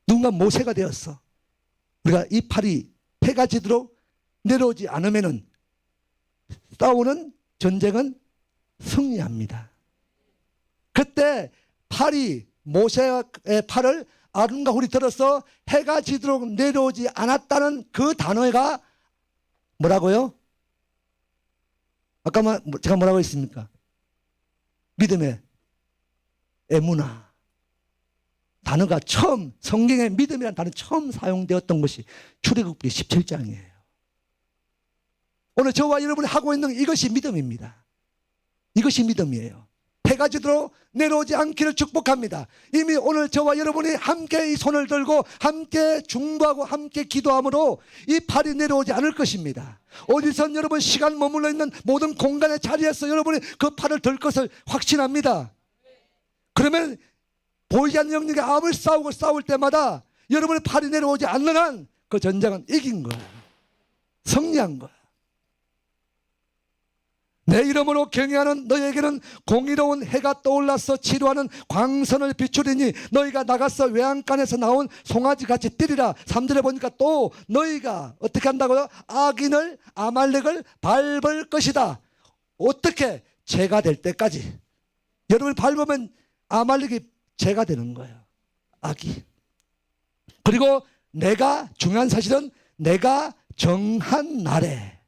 누군가 모세가 되었어. 우리가 이 팔이 해가 지도록 내려오지 않으면은 싸우는 전쟁은 승리합니다. 그때 팔이, 모세의 팔을 아론과 훌이 들어서 해가 지도록 내려오지 않았다는 그 단어가 뭐라고요? 아까 제가 뭐라고 했습니까? 믿음의 에무나. 단어가 처음, 성경에 믿음이라는 단어 처음 사용되었던 것이 출애굽기 17장이에요. 오늘 저와 여러분이 하고 있는 이것이 믿음입니다. 이것이 믿음이에요. 해가 지도록 내려오지 않기를 축복합니다. 이미 오늘 저와 여러분이 함께 이 손을 들고 함께 중보하고 함께 기도함으로 이 팔이 내려오지 않을 것입니다. 어디선 여러분 시간 머물러 있는 모든 공간의 자리에서 여러분이 그 팔을 들 것을 확신합니다. 그러면 보이지 않는 영역에 암을 싸울 때마다 여러분의 팔이 내려오지 않는 한 그 전쟁은 이긴 거예요. 승리한 거예요. 내 이름으로 경외하는 너희에게는 공의로운 해가 떠올라서 치료하는 광선을 비추리니 너희가 나가서 외양간에서 나온 송아지같이 뛰리라. 3절에 보니까 또 너희가 어떻게 한다고요? 악인을, 아말렉을 밟을 것이다. 어떻게? 죄가 될 때까지. 여러분을 밟으면 아말렉이 죄가 되는 거예요. 악이. 그리고 중요한 사실은 내가 정한 날에,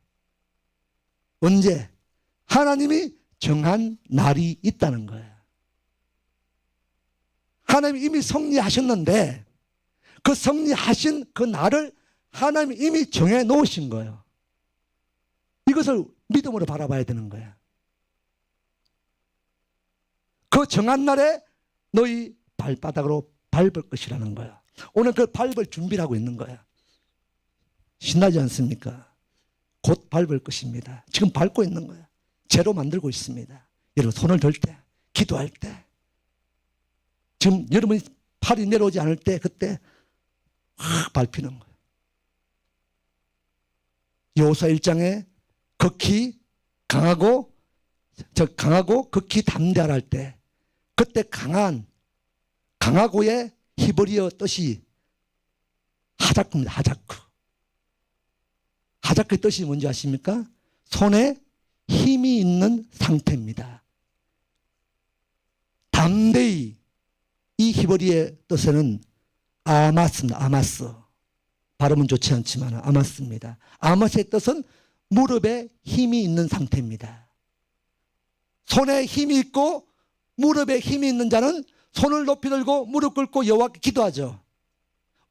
언제? 하나님이 정한 날이 있다는 거예요. 하나님이 이미 승리하셨는데 그 승리하신 그 날을 하나님이 이미 정해 놓으신 거예요. 이것을 믿음으로 바라봐야 되는 거예요. 그 정한 날에 너희 발바닥으로 밟을 것이라는 거예요. 오늘 그 밟을 준비를 하고 있는 거예요. 신나지 않습니까? 곧 밟을 것입니다. 지금 밟고 있는 거예요. 죄로 만들고 있습니다. 여러분 손을 들 때, 기도할 때, 지금 여러분이 팔이 내려오지 않을 때 그때 확 밟히는 거예요. 여호수아 1장에 극히 강하고 극히 담대하라 할 때 그때 강하고의 히브리어 뜻이 하자크입니다. 하자크의 뜻이 뭔지 아십니까? 손에 힘이 있는 상태입니다. 담대히, 이 히브리의 뜻에는 아마스입니다. 아마스. 발음은 좋지 않지만 아마스입니다. 아마스의 뜻은 무릎에 힘이 있는 상태입니다. 손에 힘이 있고 무릎에 힘이 있는 자는 손을 높이 들고 무릎 꿇고 여호와께 기도하죠.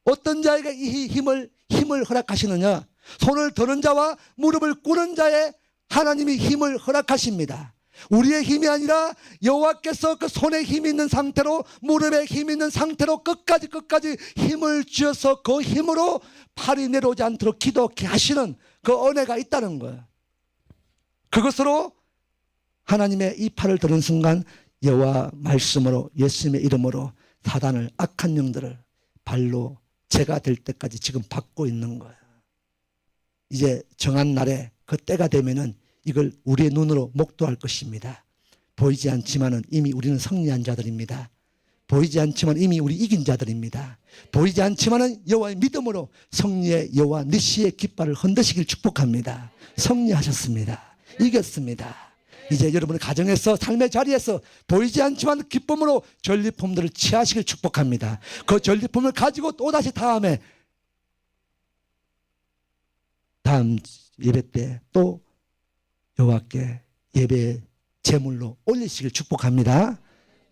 어떤 자에게 이 힘을 허락하시느냐? 손을 드는 자와 무릎을 꿇은 자에 하나님이 힘을 허락하십니다. 우리의 힘이 아니라 여호와께서 그 손에 힘이 있는 상태로 무릎에 힘이 있는 상태로 끝까지 힘을 주어서 그 힘으로 팔이 내려오지 않도록 기도케 하시는 그 은혜가 있다는 거예요. 그것으로 하나님의 이 팔을 드는 순간 여호와 말씀으로 예수님의 이름으로 사단을, 악한 영들을 발로 제가 될 때까지 지금 받고 있는 거예요. 이제 정한 날에 그 때가 되면은 이걸 우리의 눈으로 목도할 것입니다. 보이지 않지만은 이미 우리는 승리한 자들입니다. 보이지 않지만 이미 우리 이긴 자들입니다. 보이지 않지만은 여호와의 믿음으로 승리의 여호와 니시의 깃발을 흔드시길 축복합니다. 승리하셨습니다. 이겼습니다. 이제 여러분의 가정에서 삶의 자리에서 보이지 않지만 기쁨으로 전리품들을 취하시길 축복합니다. 그 전리품을 가지고 또다시 다음 예배 때 또 여호와께 예배 제물로 올리시길 축복합니다.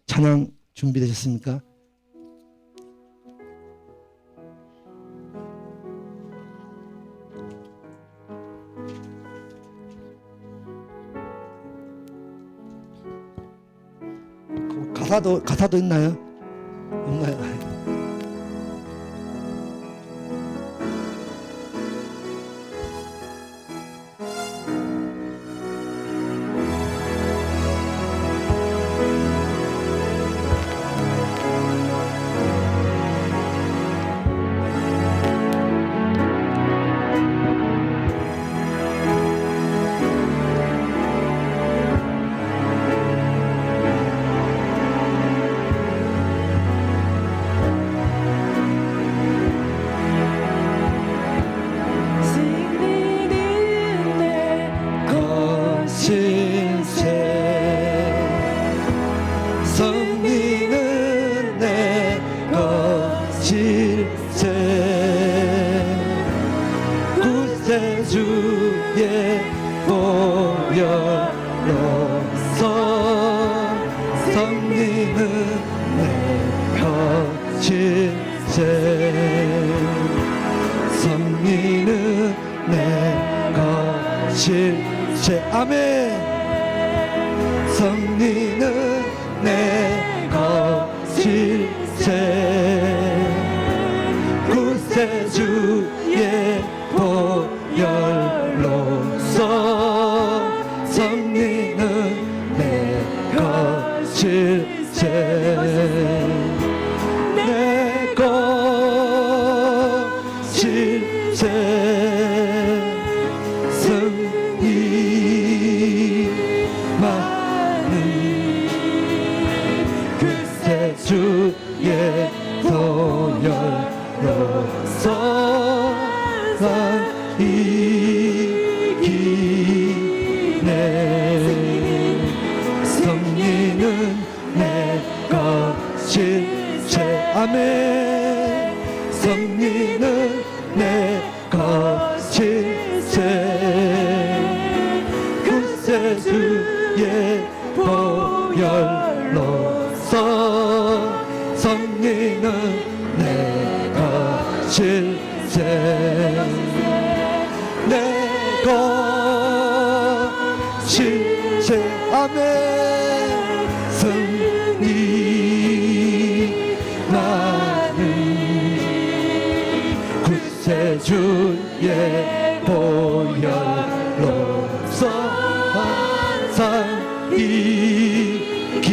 찬양 준비되셨습니까? 가사도 있나요? 없나요? 승리는 내 것일세 구세주의 보혈로서 승리는 내 것일세 승리는 내 것일세 아멘. 승리는 내 것일세 구세주의 보혈로서 승리는 내 것일세 내 것일세 승리 주의 보혈로서 난 이기네 승리는 내 것일세 아멘 승리는 내 것일세 구세주의 보혈로서 승리는 내 것일세 내 것일세 아멘 승리 나는 구세주의 보혈 여열로서 항상 이기.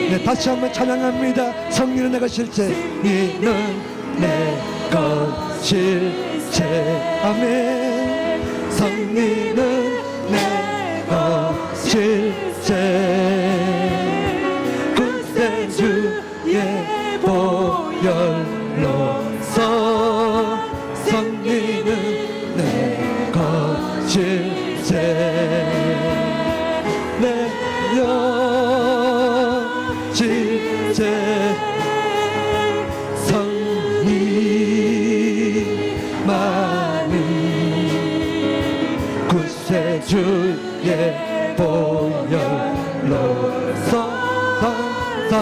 네, 다시 한번 찬양합니다. 성리는 내 것일세, 니는 내 것일세. 아멘. 성리는 내 것일세. 구세주의 보혈로서 성리는 내 것일세. 내 것일세. 성리 많은 구세주의 보혈로서 항상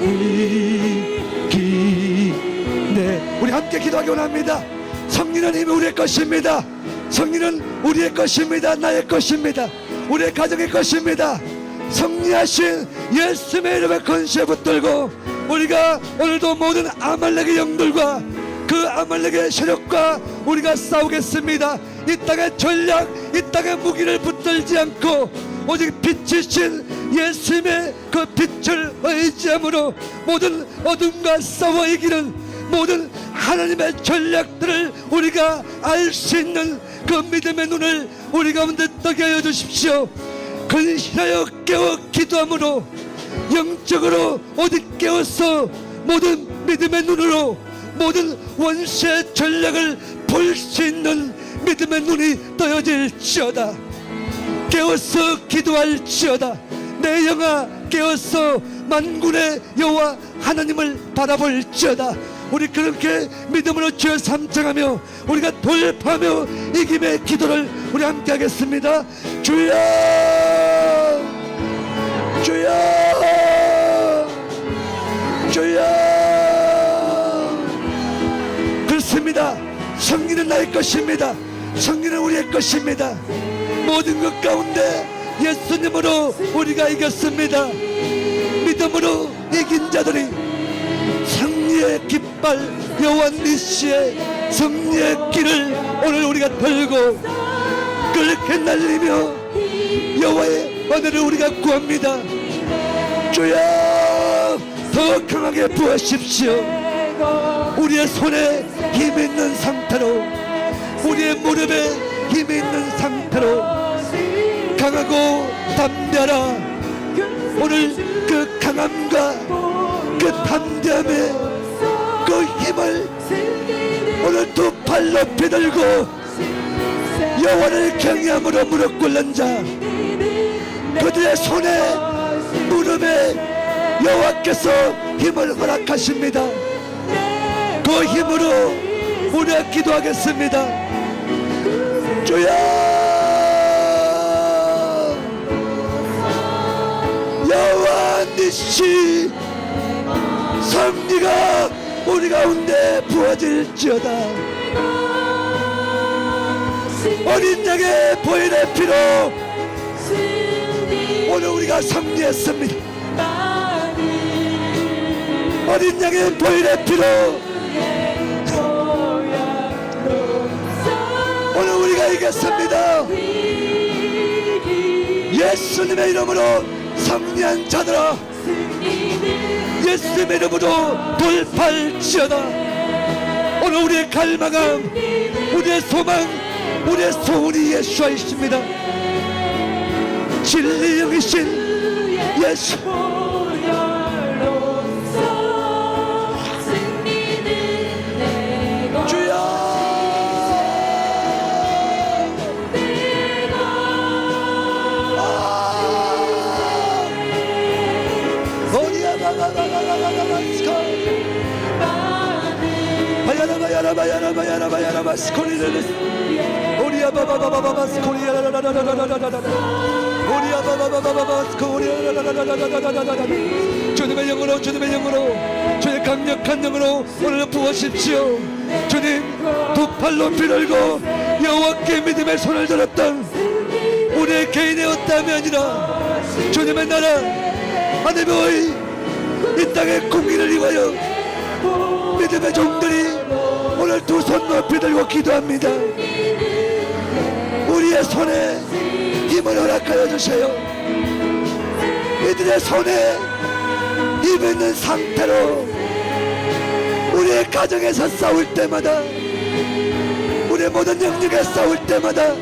이기. 네, 우리 함께 기도하기 원합니다. 성리는 이미 우리의 것입니다. 성리는 우리의 것입니다. 나의 것입니다. 우리의 가정의 것입니다. 성리하신 예수의 이름에 건세 붙들고 우리가 오늘도 모든 아말렉의 영들과 그 아말렉의 세력과 우리가 싸우겠습니다. 이 땅의 전략, 이 땅의 무기를 붙들지 않고 오직 빛이신 예수님의 그 빛을 의지함으로 모든 어둠과 싸워 이기는 모든 하나님의 전략들을 우리가 알 수 있는 그 믿음의 눈을 우리 가운데 뜨게 하여 주십시오. 근실하여 깨어 기도함으로 영적으로 오직 깨어서 모든 믿음의 눈으로 모든 원수의 전략을 볼 수 있는 믿음의 눈이 떠여질지어다. 깨어서 기도할지어다. 내 영아 깨어서 만군의 여호와 하나님을 바라볼지어다. 우리 그렇게 믿음으로 주여 삼창하며 우리가 돌파하며 이김의 기도를 우리 함께 하겠습니다. 주여, 주여, 주여. 그렇습니다. 성리는 나의 것입니다. 성리는 우리의 것입니다. 모든 것 가운데 예수님으로 우리가 이겼습니다. 믿음으로 이긴 자들이 승리의 깃발 여호와 니시의 승리의 길을 오늘 우리가 들고 그렇게 날리며 여호와의 은혜를 우리가 구합니다. 주여, 더 강하게 부으십시오. 우리의 손에 힘이 있는 상태로 우리의 무릎에 힘이 있는 상태로 강하고 담대하라. 오늘 그 강함과 그 담대함의 그 힘을 오늘 두 팔 높이 들고 여호와를 경외함으로 무릎 꿇는 자, 그들의 손에 무릎에 여호와께서 힘을 허락하십니다. 그 힘으로 우리가 기도하겠습니다. 주여, 여호와 니시 승리가 우리 가운데 부어질지어다. 어린 양의 보혈의 피로 오늘 우리가 승리했습니다. 어린 양의 보혈의 피로 오늘 우리가 이겼습니다. 예수님의 이름으로 승리한 자들아, 예수님의 이름으로 돌파할지어다. 오늘 우리의 갈망함, 우리의 소망, 우리의 소원이 예수이십니다. 진리 영이신 예수, 바야라바야라바야라바야라바 스코리를 오리야 바바바바바바 스코리야라라라라라라라라 오리야 바바바바바바 스코리야라라라라라라라라. 주님의 영으로, 주님의 영으로, 주의 강력한 영으로 오늘 부으십시오. 주님, 두 팔 높이 들고 여호와께 믿음의 손을 들었던 우리의 개인의 어떠함이 아니라 주님의 나라 하나님의 이 땅의 공의를 위하여 믿음의 종들이 오늘 두 손 높이 들고 기도합니다. 우리 우리의 손에 힘을 허락하여 주세요. 이들의 손에 힘 있는 상태로 우리의 가정에서 싸울 때마다, 우리의 모든 영역에 싸울 때마다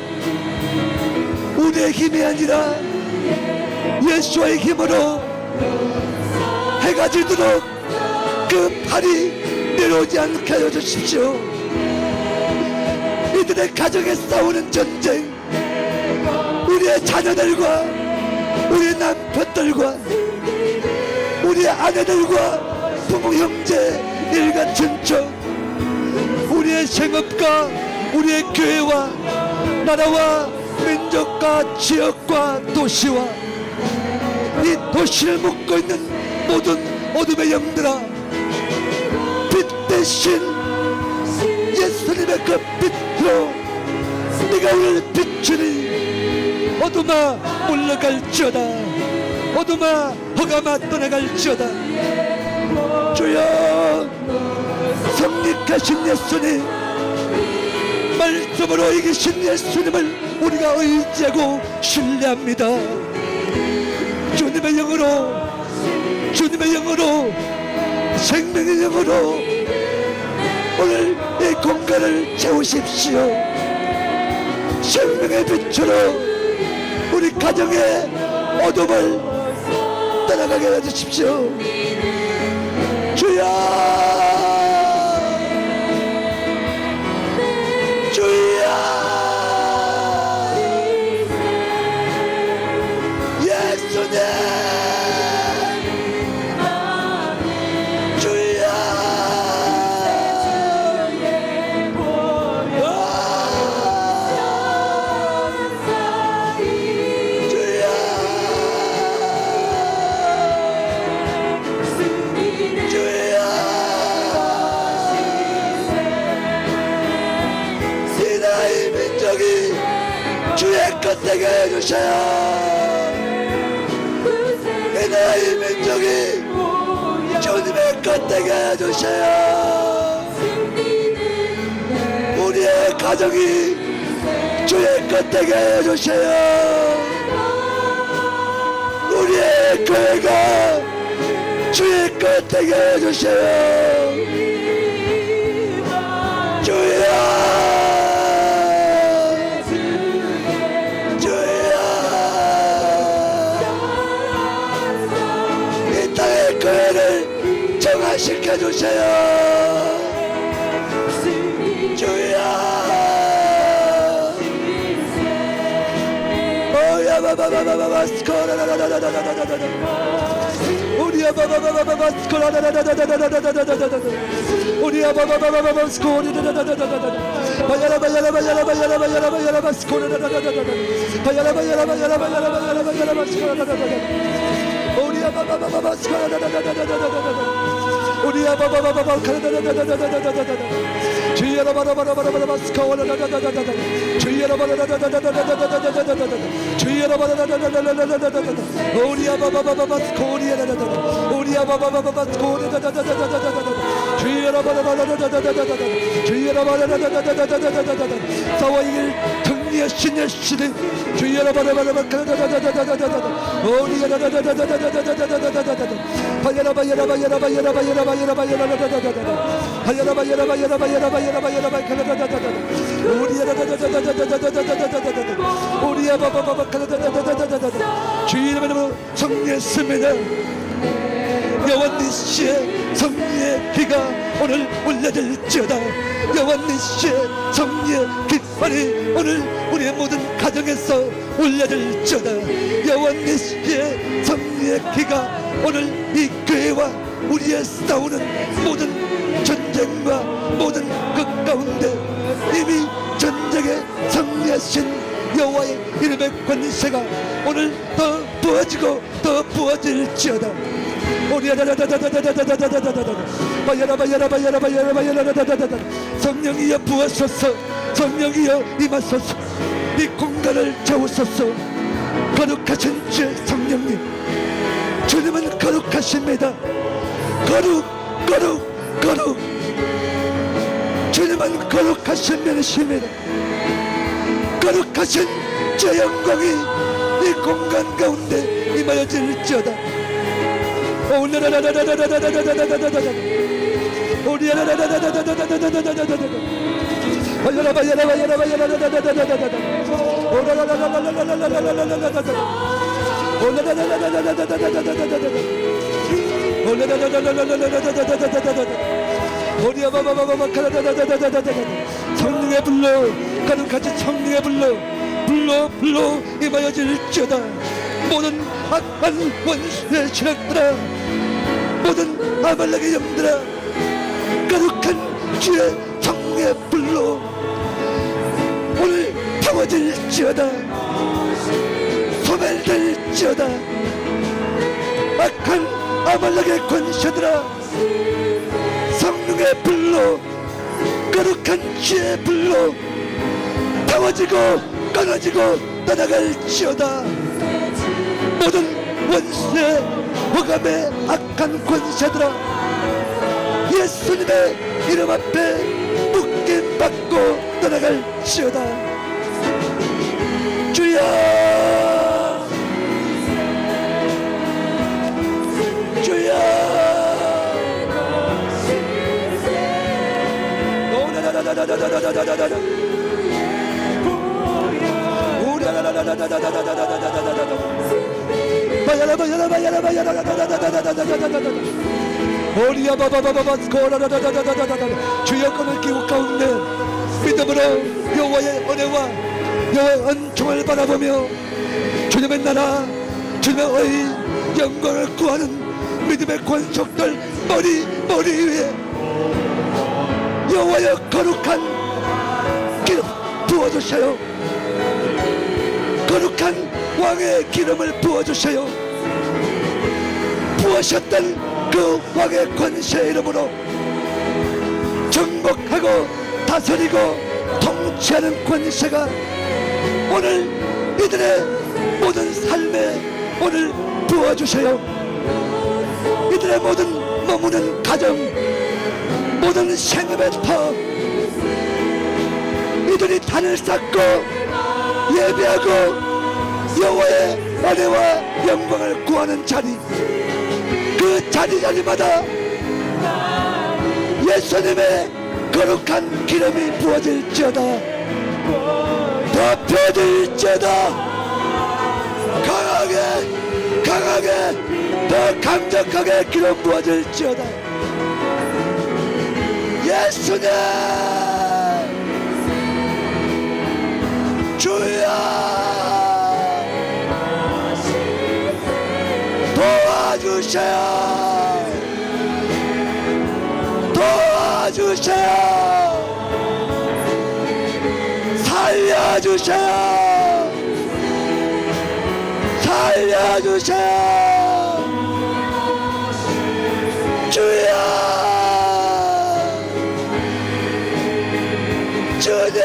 우리의 힘이 아니라 예수의 힘으로 해가 지도록 그 팔이 내려오지 않게 하여 주십시오. 이들의 가정에 싸우는 전쟁, 우리의 자녀들과 우리의 남편들과 우리의 아내들과 부모 형제 일가 친척, 우리의 생업과 우리의 교회와 나라와 민족과 지역과 도시와 이 도시를 묶고 있는 모든 어둠의 영들아, 빛 대신 예수님의 그 빛으로 네가 우리를 비추니 어둠아 물러갈지어다, 어둠아 허감아 떠나갈지어다. 주여, 성립하신 예수님, 말씀으로 이기신 예수님을 우리가 의지하고 신뢰합니다. 주님의 영으로, 주님의 영으로, 생명의 영으로 오늘 이 공간을 채우십시오. 생명의 빛으로 우리 가정의 어둠을 떠나가게 해주십시오. 주여, 주여, 예수님, 주여, 주의 것 되게 해주셔요. 이 나라의 민족이 주님의 것 되게 해주셔요. 우리의 가정이 주의 것 되게 해주셔요. 우리의 교회가 주의 것 되게 해주셔요. 주여, 정화시켜주세요. 주여, 오야 바바바바바 스코라라라라라라라라라, 우리야 바바바바바 스코라라라라라라라라라라, 우리야 바바바바바 스코라라라라라라라, 바야라바야라바야라바야라바야라바야라바 스코라라라라라라, 바야라바야라바야라바야라바야라바 스코라라라라라, 우리야 바바바바바 스코라라라라라라라라, 우리야 바바바바바 카라라라라라라라라라, 주여라 바라바라바라바라 스코라라라라라라라, 주여라 바라라라라라라라라라라, 주여라 바라라라라라라라라라, 우리야 바바바바바 스코리아라라라라, 우리야 바바바바바 스코라라라라라라라라, 주여라 바라바라라라라라라라, 주여라 바라라라라라라라라라, 싸워 이길 승리하신 예수님, 주여라 바라바라바 카라라라라라라라라, 우리야 라라라라라라라라라라라, 바야라바야라바야라바야라바야라바야라바야라라라라라, 바야라바야라바야라바야라바야라바야라바 카라라라라라라, 우리야 라라라라라라라라라라라라, 우리야 바바바바 카라라라라라라라, 주의 이름으로 승리했습니다. 여호와니시의 승리의 비가 오늘 올려질지어다. 여호와니시의 승리의 깃발이 오늘 우리의 모든 가정에서 올려질지어다. 여호와니시의 승리의 비가 오늘 이 교회와 우리의 싸우는 모든 전쟁과 모든 그 가운데 이미 전쟁에 승리하신 여호와의 이름의 권세가 오늘 더 부어지고 더 부어질지어다. 성령이여 부어소서, 성령이여 임하소서, 이 공간을 채우소서. 거룩하신 주 성령님, 주님은 거룩하십니다. 거룩, 거룩, 거룩. 주님은 거룩하신 분이십니다. 거룩하신 주의 영광이 이 공간 가운데 임하여질지어다. 성령의 불로 가득하지 성령의 불로 임하여질지어다. 모든 악한 원수의 세력들아, 모든 아말렉의 영들아, 거룩한 주의 성령의 불로 오늘 태워질지어다. 소멸될지어다. 악한 아말렉의 권세들아, 성령의 불로, 거룩한 주의 불로 태워지고 끊어지고 떠나갈지어다. 모든 원수의 호감의 악한 권세들아, 예수님의 이름 앞에 묶임받고 떠나갈지어다. 주여, 주여, 주여 꿈을 끼고 가운데 믿음으로 여호와의 은혜와 여호와의 은총을 바라보며 주님의 나라 주님의 의 영광을 구하는 믿음의 권속들 머리 위에 여호와의 거룩한 기름 부어주세요. 거룩한 왕의 기름을 부어주세요. 부으셨던 그 왕의 권세 이름으로 정복하고 다스리고 통치하는 권세가 오늘 이들의 모든 삶에 오늘 부어주세요. 이들의 모든 머무는 가정, 모든 생업의 터, 이들이 단을 쌓고 예배하고 여호와의 은혜와 영광을 구하는 자리, 그 자리마다 예수님의 거룩한 기름이 부어질지어다. 덮여질지어다. 강하게 더 강력하게 기름 부어질지어다. 예수님 주여 도와주세요. 살려주세요. 주여, 주님,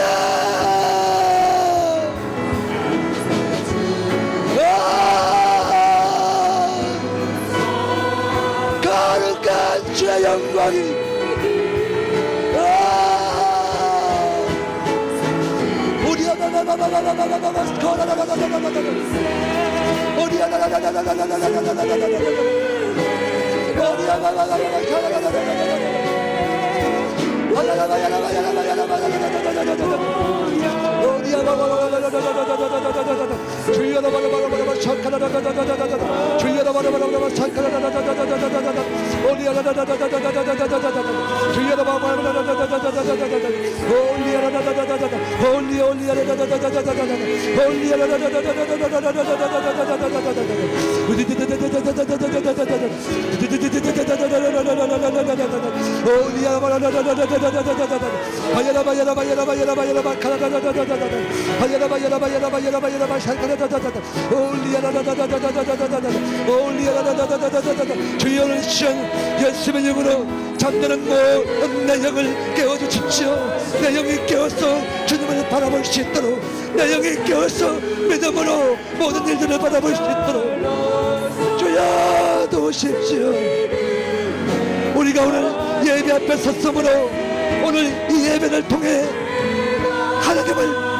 거룩한 주의 영광이 주여는 시간 예수의 영으로 잠드는 모든 내 영을 깨워주십시오. 내 영이 깨어서 주님을 바라볼 수 있도록, 내 영이 깨어서 믿음으로 모든 일들을 바라볼 수 있도록 주여 도우십시오. 우리가 오늘 예배 앞에 섰으므로 오늘 이 예배를 통해 하나님을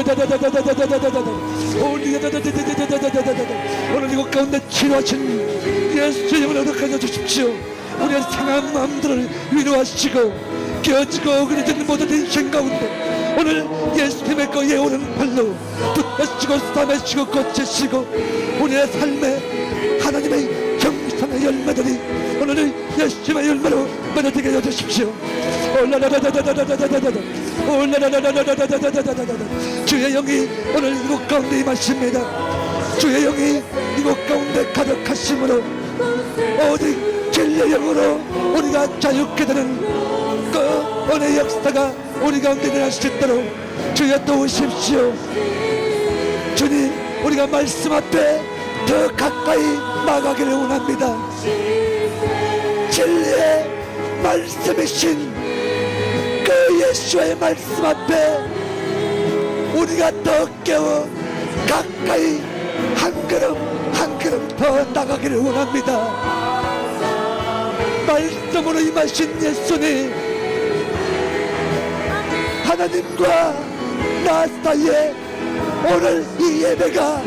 오늘 이곳 가운데 치료하신 예수의 이름으로 얻어가져 주십시오. 우리의 상한 마음들을 위로하시고 깨어지고 그려진 모든 인생 가운데 오늘 예수님의 거에 오른 팔로 붙드시고 싸매시고 고치시고 우리의 삶에 하나님의 정상의 열매들이 오늘 예수님의 열매로 맺어지게 해주십시오. 주의 영이 오늘 이곳 가운데 임하십니다. 주의 영이 이곳 가운데 가득하심으로 오직 진리의 영으로 우리가 자유케 되는 그 은혜의 역사가 우리 가운데 일어날 수 있도록 주여 도우십시오. 주님, 우리가 말씀 앞에 더 가까이 나가기를 원합니다. 진리의 말씀이신 그 예수의 말씀 앞에 우리가 더 깨어 가까이 한 걸음 한 걸음 더 나가기를 원합니다. 말씀으로 임하신 예수님, 하나님과 나 사이에 오늘 이 예배가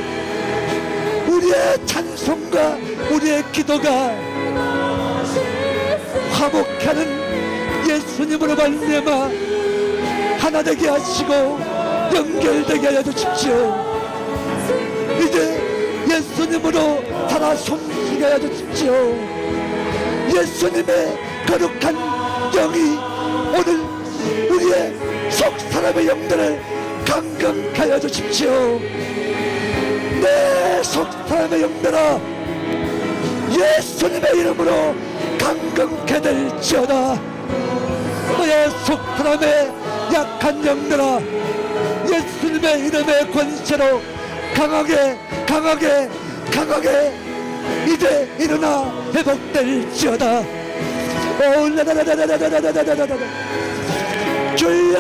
우리의 찬송과 우리의 기도가 화목하는 예수님으로 말미암아 하나 되게 하시고 연결되게 하여 주십시오. 이제 예수님으로 살아 숨쉬게 하여 주십시오. 예수님의 거룩한 영이 오늘 우리의 속 사람의 영들을 강건케 하여 주십시오. 내 속 사람의 영들아, 예수님의 이름으로 강건케 될지어다. 너의 속 사람의 약한 영들아, 예수님의 이름의 권세로 강하게 강하게 강하게 이제 일어나 회복될지어다. 주여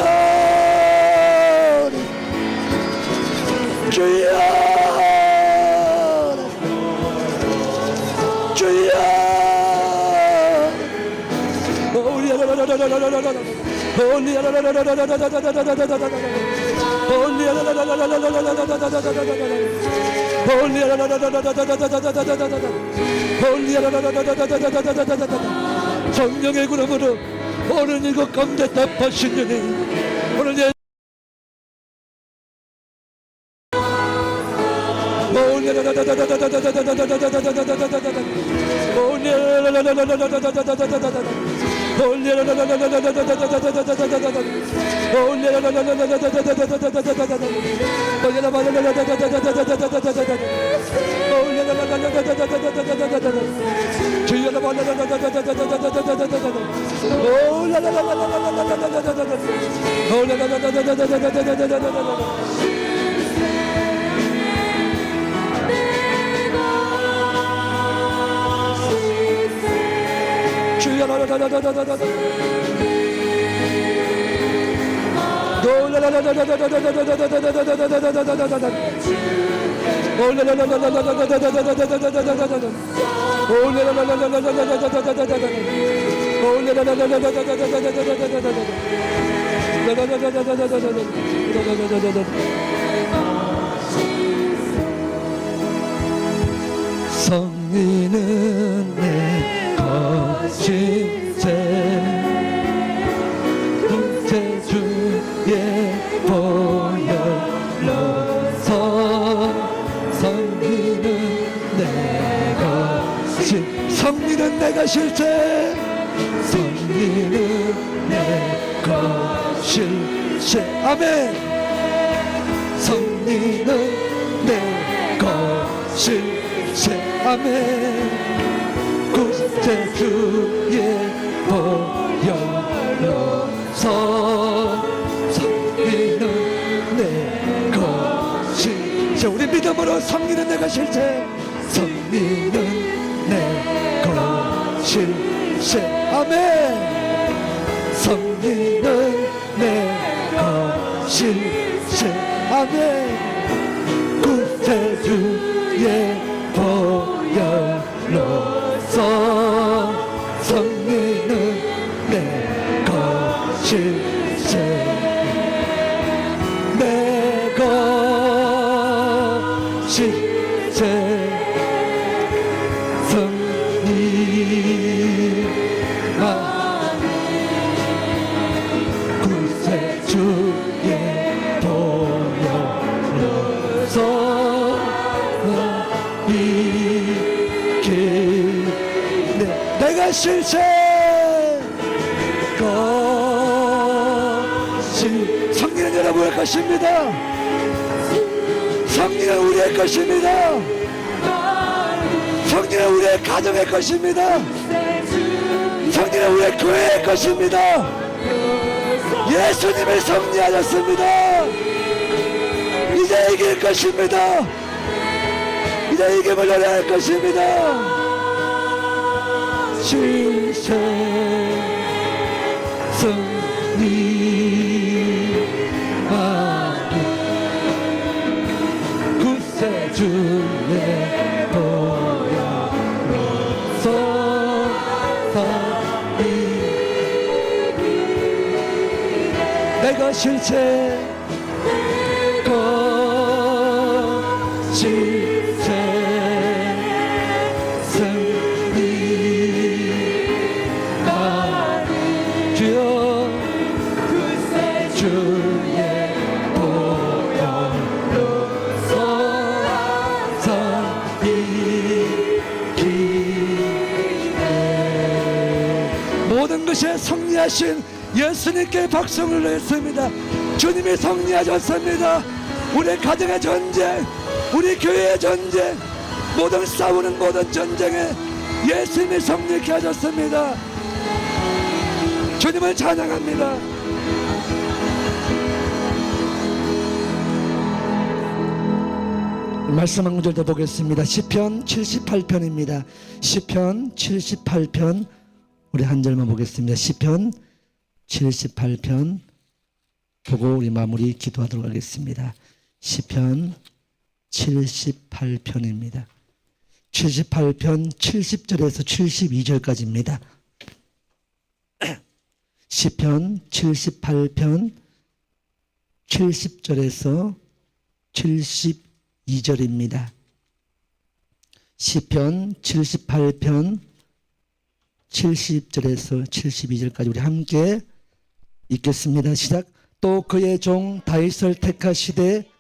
주여 주여 성령의 구름으로 오늘 이곳 가운데 덮어주시니 오늘 성리는 내 거신 구세주의 보혈로서 성리는 내가 성리는 내가 실제 성리는 내가 실제 아멘. 성리는 내가 실제 아멘. 구세주의 보혈로서 성리는 내 것이 우리 믿음으로 성리는 내가 실제 성리는 내 것일세 아멘. 성리는 내 것일세 아멘. 구세주의 보혈로서 성리는 내 것일세 내 것 실제 성리 구세주의 보혈로서 이길 내가 실제 것이 성리는 여러분의 것입니다. 성리는 우리의 것입니다. 성리는 우리의 가정의 것입니다. 성리는 우리의 교회의 것입니다. 예수님을 성리하셨습니다. 이제 이길 것입니다. 이제 이김을 노래할 것입니다. 실세 승리하리 구세주의 보혈로서 내가 실제 실제 승리 주여 주의 보혈로서 이기네 모든 것에 승리하신 예수님께 박수를 냈습니다. 주님이 승리하셨습니다. 우리 가정의 전쟁, 우리 교회의 전쟁, 모든 싸우는 모든 전쟁에 예수님이 승리케 하셨습니다. 주님을 찬양합니다. 말씀 한 구절 더 보겠습니다. 시편 78편입니다. 시편 78편 우리 한 절만 보겠습니다. 시편 78편 보고 우리 마무리 기도하도록 하겠습니다. 시편 78편입니다. 78편 70절에서 72절까지입니다. 시편 78편 70절에서 72절입니다. 시편 78편 70절에서 72절까지 우리 함께 읽겠습니다. 시작. 또 그의 종 다윗을 택하시되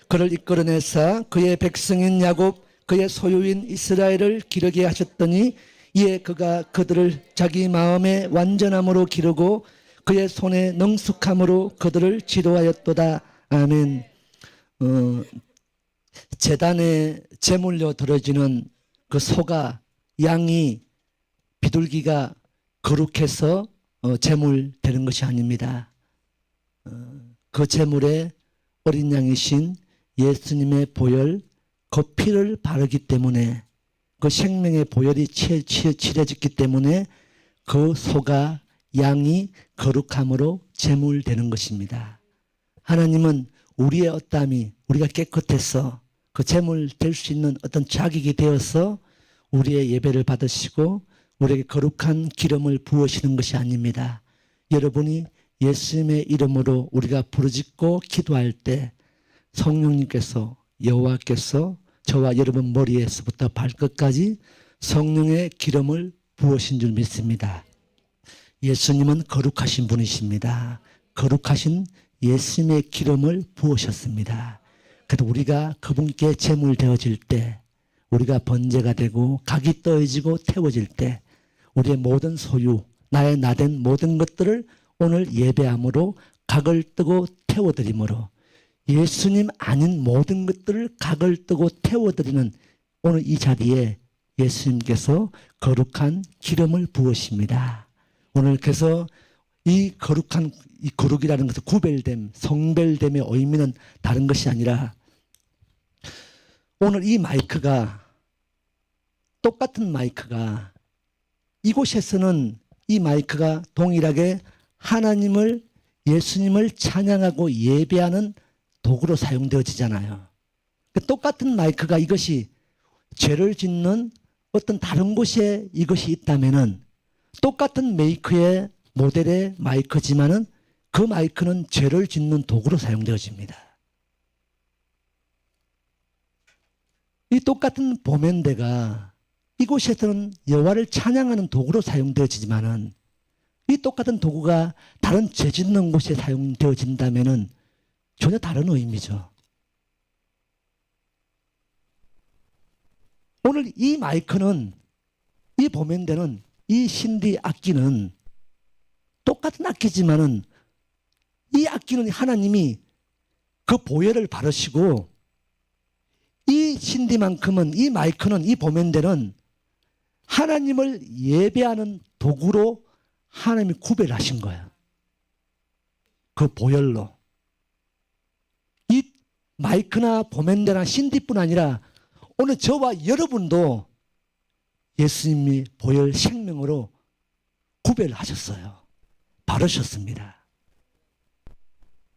그를 이끌어내사 그의 백성인 야곱 그의 소유인 이스라엘을 기르게 하셨더니 이에 그가 그들을 자기 마음의 완전함으로 기르고 그의 손의 능숙함으로 그들을 지도하였도다. 아멘. 제단에 제물로 드려지는 그 소가 양이 비둘기가 거룩해서 제물 되는 것이 아닙니다. 그 제물에 어린 양이신 예수님의 보혈 그 피를 바르기 때문에 그 생명의 보혈이 칠해졌기 때문에 그 소가 양이 거룩함으로 제물되는 것입니다. 하나님은 우리의 어떠함이 우리가 깨끗해서 그 제물 될 수 있는 어떤 자격이 되어서 우리의 예배를 받으시고 우리에게 거룩한 기름을 부으시는 것이 아닙니다. 여러분이 예수님의 이름으로 우리가 부르짖고 기도할 때 성령님께서 여호와께서 저와 여러분 머리에서부터 발끝까지 성령의 기름을 부으신 줄 믿습니다. 예수님은 거룩하신 분이십니다. 거룩하신 예수님의 기름을 부으셨습니다. 그래도 우리가 그분께 제물 되어질 때 우리가 번제가 되고 각이 떠해지고 태워질 때 우리의 모든 소유 나의 나된 모든 것들을 오늘 예배함으로 각을 뜨고 태워드림으로 예수님 아닌 모든 것들을 각을 뜨고 태워드리는 오늘 이 자리에 예수님께서 거룩한 기름을 부으십니다. 오늘 그래서 이 거룩이라는 것은 구별됨, 성별됨의 의미는 다른 것이 아니라 오늘 이 마이크가 똑같은 마이크가 이곳에서는 이 마이크가 동일하게 하나님을 예수님을 찬양하고 예배하는 도구로 사용되어지잖아요. 똑같은 마이크가 이것이 죄를 짓는 어떤 다른 곳에 이것이 있다면은 똑같은 메이크의 모델의 마이크지만은 그 마이크는 죄를 짓는 도구로 사용되어집니다. 이 똑같은 보멘대가 이곳에서는 여호와를 찬양하는 도구로 사용되어지지만은 이 똑같은 도구가 다른 죄 짓는 곳에 사용되어진다면은 전혀 다른 의미죠. 오늘 이 마이크는, 이 보멘대는, 이 신디 악기는 똑같은 악기지만은 이 악기는 하나님이 그 보혈을 바르시고, 이 신디만큼은, 이 마이크는, 이 보멘대는 하나님을 예배하는 도구로 하나님이 구별하신 거야. 그 보혈로. 이 마이크나 보멘대나 신디뿐 아니라 오늘 저와 여러분도 예수님이 보혈 생명으로 구별하셨어요. 바르셨습니다.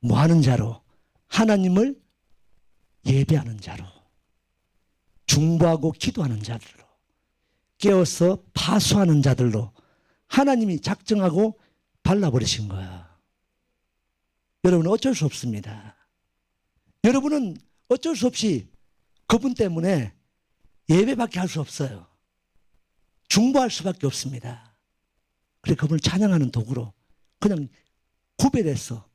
뭐 하는 자로? 하나님을 예배하는 자로, 중보하고 기도하는 자들로, 깨어서 파수하는 자들로 하나님이 작정하고 발라버리신 거야. 여러분은 어쩔 수 없습니다. 여러분은 어쩔 수 없이 그분 때문에 예배밖에 할 수 없어요. 중보할 수밖에 없습니다. 그래 그분을 찬양하는 도구로 그냥 구별해서,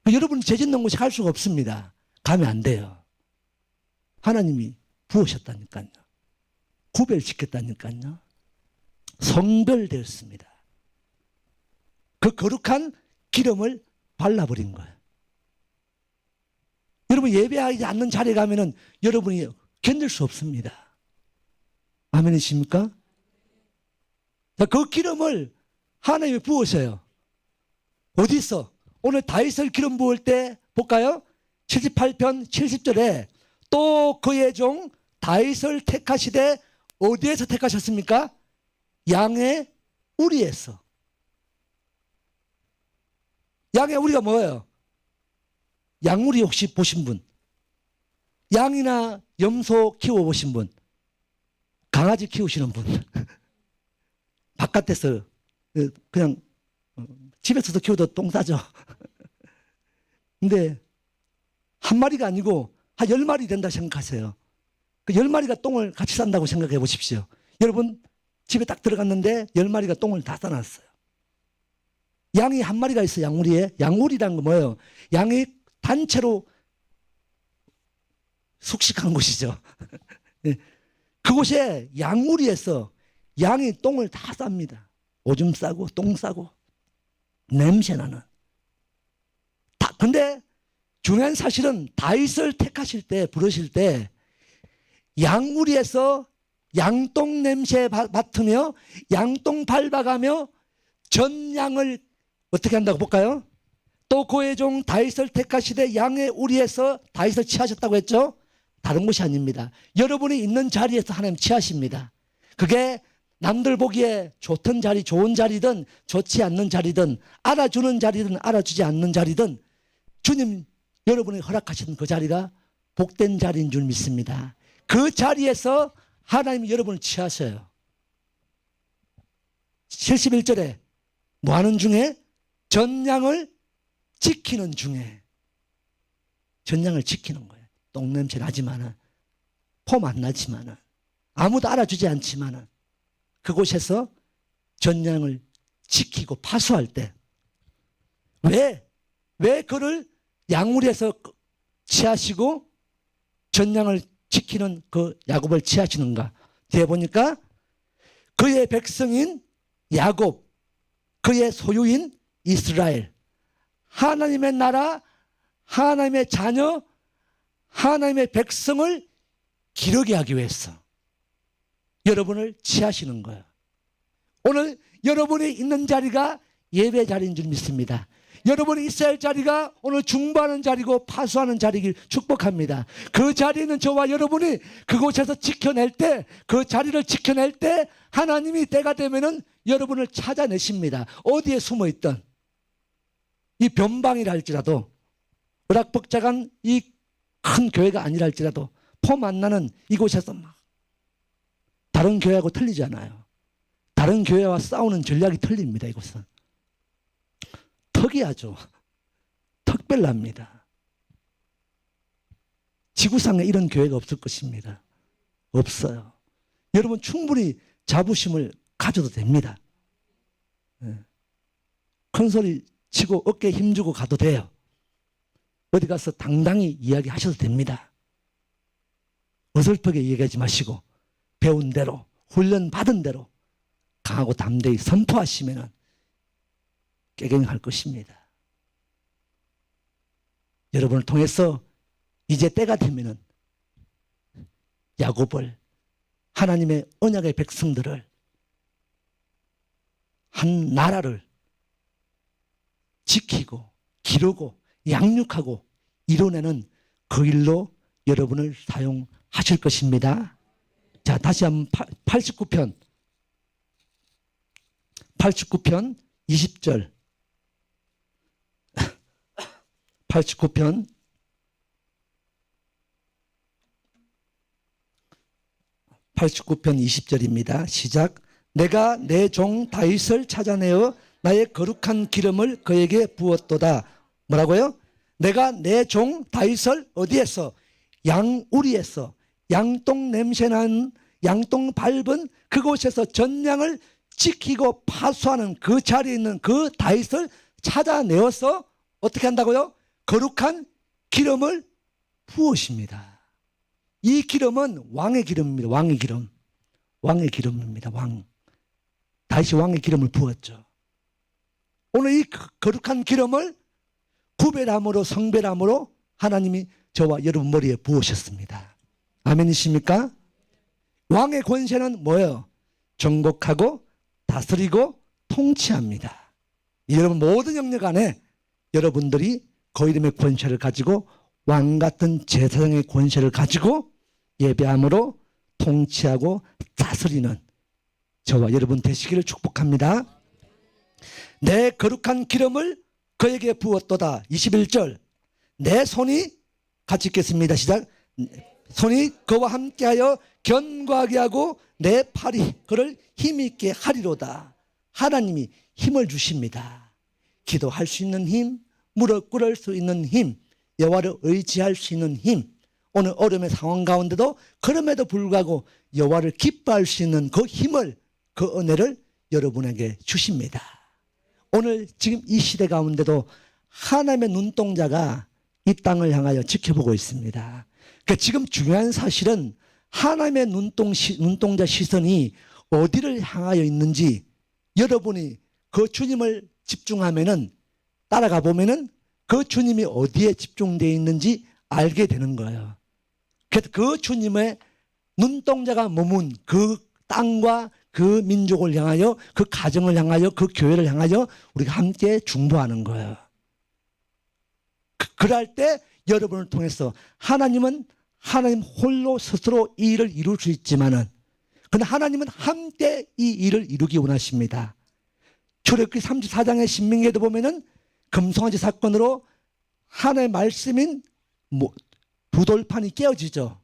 여러분이 죄 짓는 곳에 갈 수가 없습니다. 가면 안 돼요. 하나님이 부으셨다니까요. 구별시켰다니까요. 성별되었습니다. 그 거룩한 기름을 발라버린 거예요. 여러분 예배하지 않는 자리에 가면은 여러분이 견딜 수 없습니다. 아멘이십니까? 자, 그 기름을 하나님이 부으셔요. 어디 있어? 오늘 다윗을 기름 부을 때 볼까요? 78편 70절에 또 그의 종 다윗을 택하시되 어디에서 택하셨습니까? 양의 우리에서. 양의 우리가 뭐예요? 양우리 혹시 보신 분? 양이나 염소 키워보신 분? 강아지 키우시는 분? 바깥에서 그냥 집에서도 키워도 똥 싸죠. 근데 한 마리가 아니고 한 10마리 된다 생각하세요. 그 10마리가 똥을 같이 싼다고 생각해 보십시오. 여러분 집에 딱 들어갔는데 10마리가 똥을 다 싸놨어요. 양이 한 마리가 있어요. 양우리에. 양우리라는 건 뭐예요? 양이 단체로 숙식한 곳이죠. 그곳에 양우리에서 양이 똥을 다 쌉니다. 오줌 싸고 똥 싸고 냄새나는. 근데 중요한 사실은 다윗을 택하실 때, 부르실 때 양우리에서 양똥 냄새 맡으며 양똥 밟아가며 전 양을 어떻게 한다고 볼까요? 또 그의 종 다윗을 택하시되 양의 우리에서 다윗을 취하셨다고 했죠? 다른 곳이 아닙니다. 여러분이 있는 자리에서 하나님 취하십니다. 그게 남들 보기에 좋던 자리, 좋은 자리든 좋지 않는 자리든 알아주는 자리든 알아주지 않는 자리든 주님 여러분이 허락하신 그 자리가 복된 자리인 줄 믿습니다. 그 자리에서 하나님이 여러분을 취하셔요. 71절에 뭐 하는 중에? 전양을 지키는 중에. 전양을 지키는 거예요. 똥냄새 나지만은, 폼 안 나지만은, 아무도 알아주지 않지만은 그곳에서 전양을 지키고 파수할 때 왜 그를 양우리에서 취하시고 전양을 지키는 그 야곱을 취하시는가? 뒤에 보니까 그의 백성인 야곱, 그의 소유인 이스라엘, 하나님의 나라, 하나님의 자녀, 하나님의 백성을 기르게 하기 위해서 여러분을 취하시는 거예요. 오늘 여러분이 있는 자리가 예배 자리인 줄 믿습니다. 여러분이 있어야 할 자리가 오늘 중보하는 자리고 파수하는 자리길 축복합니다. 그 자리는 저와 여러분이 그곳에서 지켜낼 때, 그 자리를 지켜낼 때 하나님이 때가 되면은 여러분을 찾아내십니다. 어디에 숨어 있던 이 변방이라 할지라도, 으락벅작한 이 큰 교회가 아니라 할지라도, 폼 안 나는 이곳에서 막 다른 교회하고 틀리지 않아요. 다른 교회와 싸우는 전략이 틀립니다. 이곳은 특이하죠. 특별합니다. 지구상에 이런 교회가 없을 것입니다. 없어요. 여러분 충분히 자부심을 가져도 됩니다. 큰 소리 치고 어깨에 힘주고 가도 돼요. 어디 가서 당당히 이야기하셔도 됩니다. 어설프게 얘기하지 마시고 배운 대로 훈련받은 대로 강하고 담대히 선포하시면 깨갱할 것입니다. 여러분을 통해서 이제 때가 되면 야곱을, 하나님의 언약의 백성들을, 한 나라를 지키고 기르고 양육하고 이뤄내는 그 일로 여러분을 사용하실 것입니다. 자, 다시 한번 89편 20절 89편 20절입니다. 시작. 내가 내 종 다윗을 찾아내어 나의 거룩한 기름을 그에게 부었도다. 뭐라고요? 내가 내 종 다윗을 어디에서? 양우리에서, 양똥 냄새나는, 양똥 밟은 그곳에서 전량을 지키고 파수하는 그 자리에 있는 그 다윗을 찾아내어서 어떻게 한다고요? 거룩한 기름을 부으십니다. 이 기름은 왕의 기름입니다. 왕의 기름. 왕의 기름입니다. 왕. 다윗이 왕의 기름을 부었죠. 오늘 이 거룩한 기름을 구별함으로, 성별함으로 하나님이 저와 여러분 머리에 부으셨습니다. 아멘이십니까? 왕의 권세는 뭐예요? 정복하고 다스리고 통치합니다. 여러분 모든 영역 안에 여러분들이 그 이름의 권세를 가지고 왕 같은 제사장의 권세를 가지고 예배함으로 통치하고 다스리는 저와 여러분 되시기를 축복합니다. 내 거룩한 기름을 그에게 부었도다. 21절. 내 손이, 같이 읽겠습니다. 시작. 손이 그와 함께하여 견고하게 하고 내 팔이 그를 힘있게 하리로다. 하나님이 힘을 주십니다. 기도할 수 있는 힘, 무릎 꿇을 수 있는 힘, 여호와를 의지할 수 있는 힘, 오늘 어려움의 상황 가운데도 그럼에도 불구하고 여호와를 기뻐할 수 있는 그 힘을, 그 은혜를 여러분에게 주십니다. 오늘 지금 이 시대 가운데도 하나님의 눈동자가 이 땅을 향하여 지켜보고 있습니다. 그러니까 지금 중요한 사실은 하나님의 눈동자 시선이 어디를 향하여 있는지 여러분이 그 주님을 집중하면은, 따라가 보면은 그 주님이 어디에 집중되어 있는지 알게 되는 거예요. 그래서 그 주님의 눈동자가 머문 그 땅과 그 민족을 향하여, 그 가정을 향하여, 그 교회를 향하여 우리가 함께 중보하는 거예요. 그럴 때 여러분을 통해서 하나님은 하나님 홀로 스스로 이 일을 이룰 수 있지만은, 그러나 하나님은 함께 이 일을 이루기 원하십니다. 출애굽기 34장의 신명기에도 보면은 금송아지 사건으로 하나님의 말씀인 두돌판이 깨어지죠.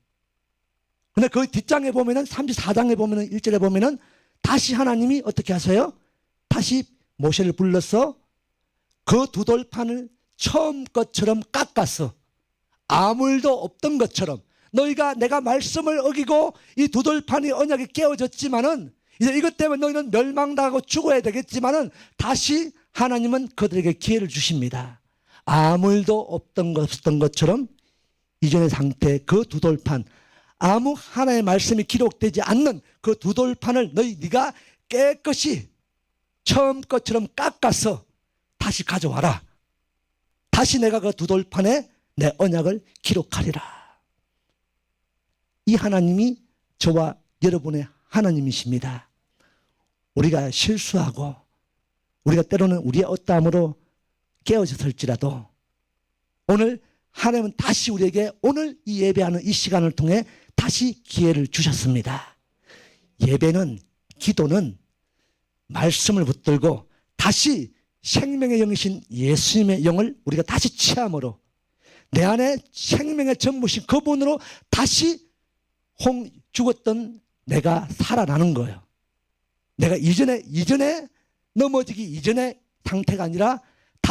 근데 그 뒷장에 보면은 34장에 보면은 1절에 보면은 다시 하나님이 어떻게 하세요? 다시 모세를 불러서 그 두돌판을 처음 것처럼 깎아서 아무 일도 없던 것처럼, 너희가 내가 말씀을 어기고 이 두돌판이 언약이 깨어졌지만은 이제 이것 때문에 너희는 멸망당하고 죽어야 되겠지만은 다시 하나님은 그들에게 기회를 주십니다. 아무 일도 없던 것처럼 이전의 상태, 그 두돌판, 아무 하나의 말씀이 기록되지 않는 그 두돌판을 네가 깨끗이 처음 것처럼 깎아서 다시 가져와라. 다시 내가 그 두돌판에 내 언약을 기록하리라. 이 하나님이 저와 여러분의 하나님이십니다. 우리가 실수하고 우리가 때로는 우리의 어떠함으로 깨어졌을지라도 오늘 하나님은 다시 우리에게 오늘 이 예배하는 이 시간을 통해 다시 기회를 주셨습니다. 예배는, 기도는 말씀을 붙들고 다시 생명의 영이신 예수님의 영을 우리가 다시 체험으로 내 안에 생명의 전부신 그분으로 다시 죽었던 내가 살아나는 거예요. 내가 이전에 넘어지기 이전의 상태가 아니라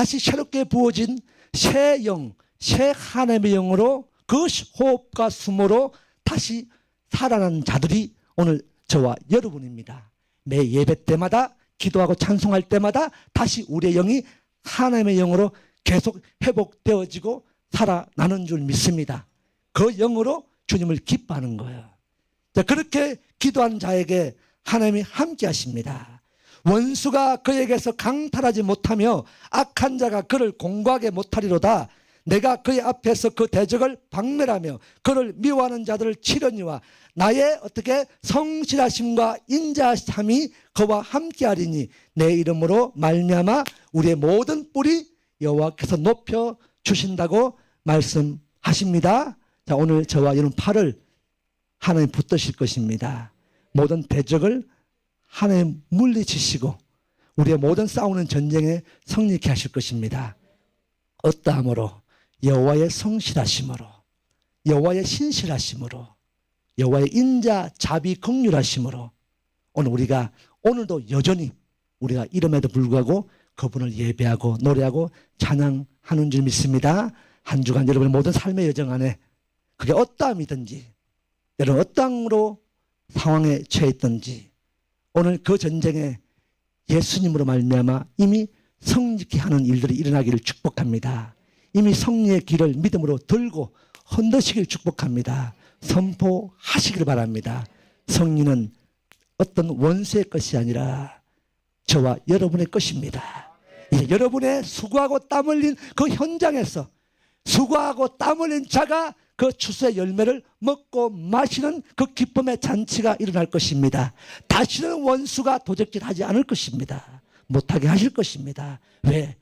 다시 새롭게 부어진 새 영, 새 하나님의 영으로 그 호흡과 숨으로 다시 살아난 자들이 오늘 저와 여러분입니다. 매 예배 때마다 기도하고 찬송할 때마다 다시 우리의 영이 하나님의 영으로 계속 회복되어지고 살아나는 줄 믿습니다. 그 영으로 주님을 기뻐하는 거예요. 자, 그렇게 기도한 자에게 하나님이 함께 하십니다. 원수가 그에게서 강탈하지 못하며 악한 자가 그를 공고하게 못하리로다. 내가 그의 앞에서 그 대적을 박멸하며 그를 미워하는 자들을 치려니와 나의 어떻게 성실하심과 인자함이 그와 함께하리니 내 이름으로 말미암아 우리의 모든 뿔이 여호와께서 높여 주신다고 말씀하십니다. 자, 오늘 저와 여러분 팔을 하나님 붙드실 것입니다. 모든 대적을 하나님 물리치시고 우리의 모든 싸우는 전쟁에 승리케 하실 것입니다. 어떠함으로? 여호와의 성실하심으로, 여호와의 신실하심으로, 여호와의 인자 자비 긍휼하심으로 오늘 우리가 오늘도 여전히 우리가 이름에도 불구하고 그분을 예배하고 노래하고 찬양하는 줄 믿습니다. 한 주간 여러분의 모든 삶의 여정 안에 그게 어떠함이든지 여러분 어떠함으로 상황에 처해 있든지 오늘 그 전쟁에 예수님으로 말미암아 이미 성직케 하는 일들이 일어나기를 축복합니다. 이미 승리의 길을 믿음으로 들고 흔드시길 축복합니다. 선포하시길 바랍니다. 승리는 어떤 원수의 것이 아니라 저와 여러분의 것입니다. 이제 여러분의 수고하고 땀 흘린 그 현장에서 수고하고 땀 흘린 자가 그 추수의 열매를 먹고 마시는 그 기쁨의 잔치가 일어날 것입니다. 다시는 원수가 도적질하지 않을 것입니다. 못하게 하실 것입니다. 왜?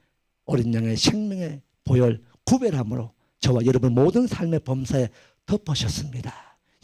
어린 양의 생명의 보혈 구별함으로 저와 여러분 모든 삶의 범사에 덮으셨습니다.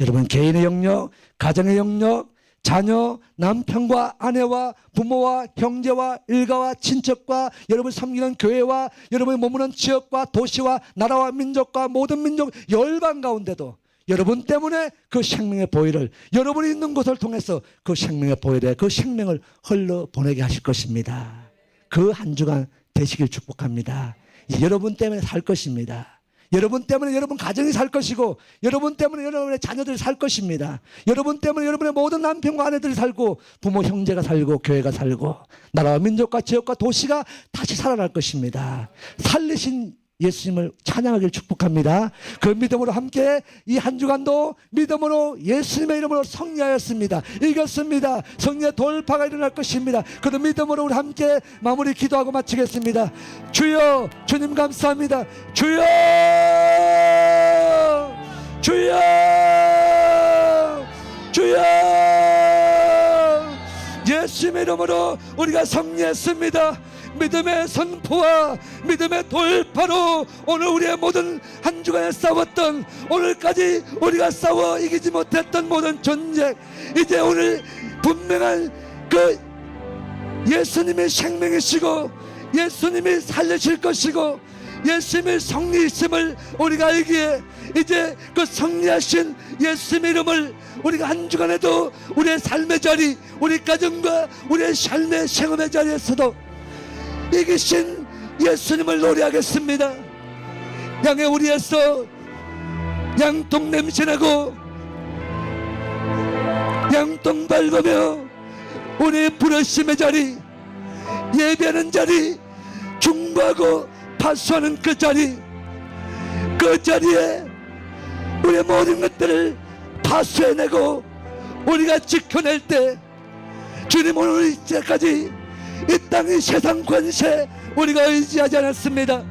여러분 개인의 영역, 가정의 영역, 자녀, 남편과 아내와 부모와 형제와 일가와 친척과 여러분 섬기는 교회와 여러분이 머무는 지역과 도시와 나라와 민족과 모든 민족 열방 가운데도 여러분 때문에 그 생명의 보혈을 여러분이 있는 곳을 통해서 그 생명의 보혈에 그 생명을 흘러보내게 하실 것입니다. 그 한 주간 되시길 축복합니다. 여러분 때문에 살 것입니다. 여러분 때문에 여러분 가정이 살 것이고 여러분 때문에 여러분의 자녀들이 살 것입니다. 여러분 때문에 여러분의 모든 남편과 아내들이 살고 부모 형제가 살고 교회가 살고 나라와 민족과 지역과 도시가 다시 살아날 것입니다. 살리신 예수님을 찬양하길 축복합니다. 그 믿음으로 함께 이 한 주간도 믿음으로 예수님의 이름으로 승리하였습니다. 이겼습니다. 승리의 돌파가 일어날 것입니다. 그 믿음으로 우리 함께 마무리 기도하고 마치겠습니다. 주여, 주님 감사합니다. 주여, 주여, 주여, 예수님의 이름으로 우리가 승리했습니다. 믿음의 선포와 믿음의 돌파로 오늘 우리의 모든 한 주간에 싸웠던 오늘까지 우리가 싸워 이기지 못했던 모든 전쟁 이제 오늘 분명한 그 예수님의 생명이시고 예수님이 살리실 것이고 예수님의 승리이심을 우리가 알기에 이제 그 승리하신 예수님의 이름을 우리가 한 주간에도 우리의 삶의 자리 우리 가정과 우리의 삶의 생업의 자리에서도 이기신 예수님을 노래하겠습니다. 양의 우리에서 양통 냄새나고 양통 밟으며 우리의 부르심의 자리 예배하는 자리 중보하고 파수하는 그 자리에 우리의 모든 것들을 파수해내고 우리가 지켜낼 때 주님 오늘 이제까지 이 땅의 세상 권세 우리가 의지하지 않았습니다.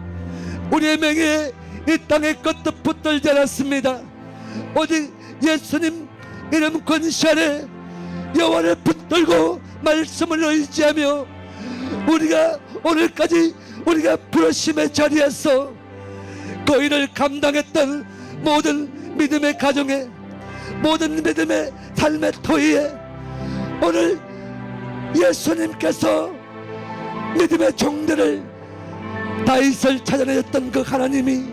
우리의 명예 이 땅의 것도 붙들지 않았습니다. 오직 예수님 이름 권세 아래 여호와를 붙들고 말씀을 의지하며 우리가 오늘까지 우리가 부르심의 자리에서 그 일을 감당했던 모든 믿음의 가정에 모든 믿음의 삶의 토의에 오늘 예수님께서 믿음의 종들을 다윗을 찾아내셨던 그 하나님이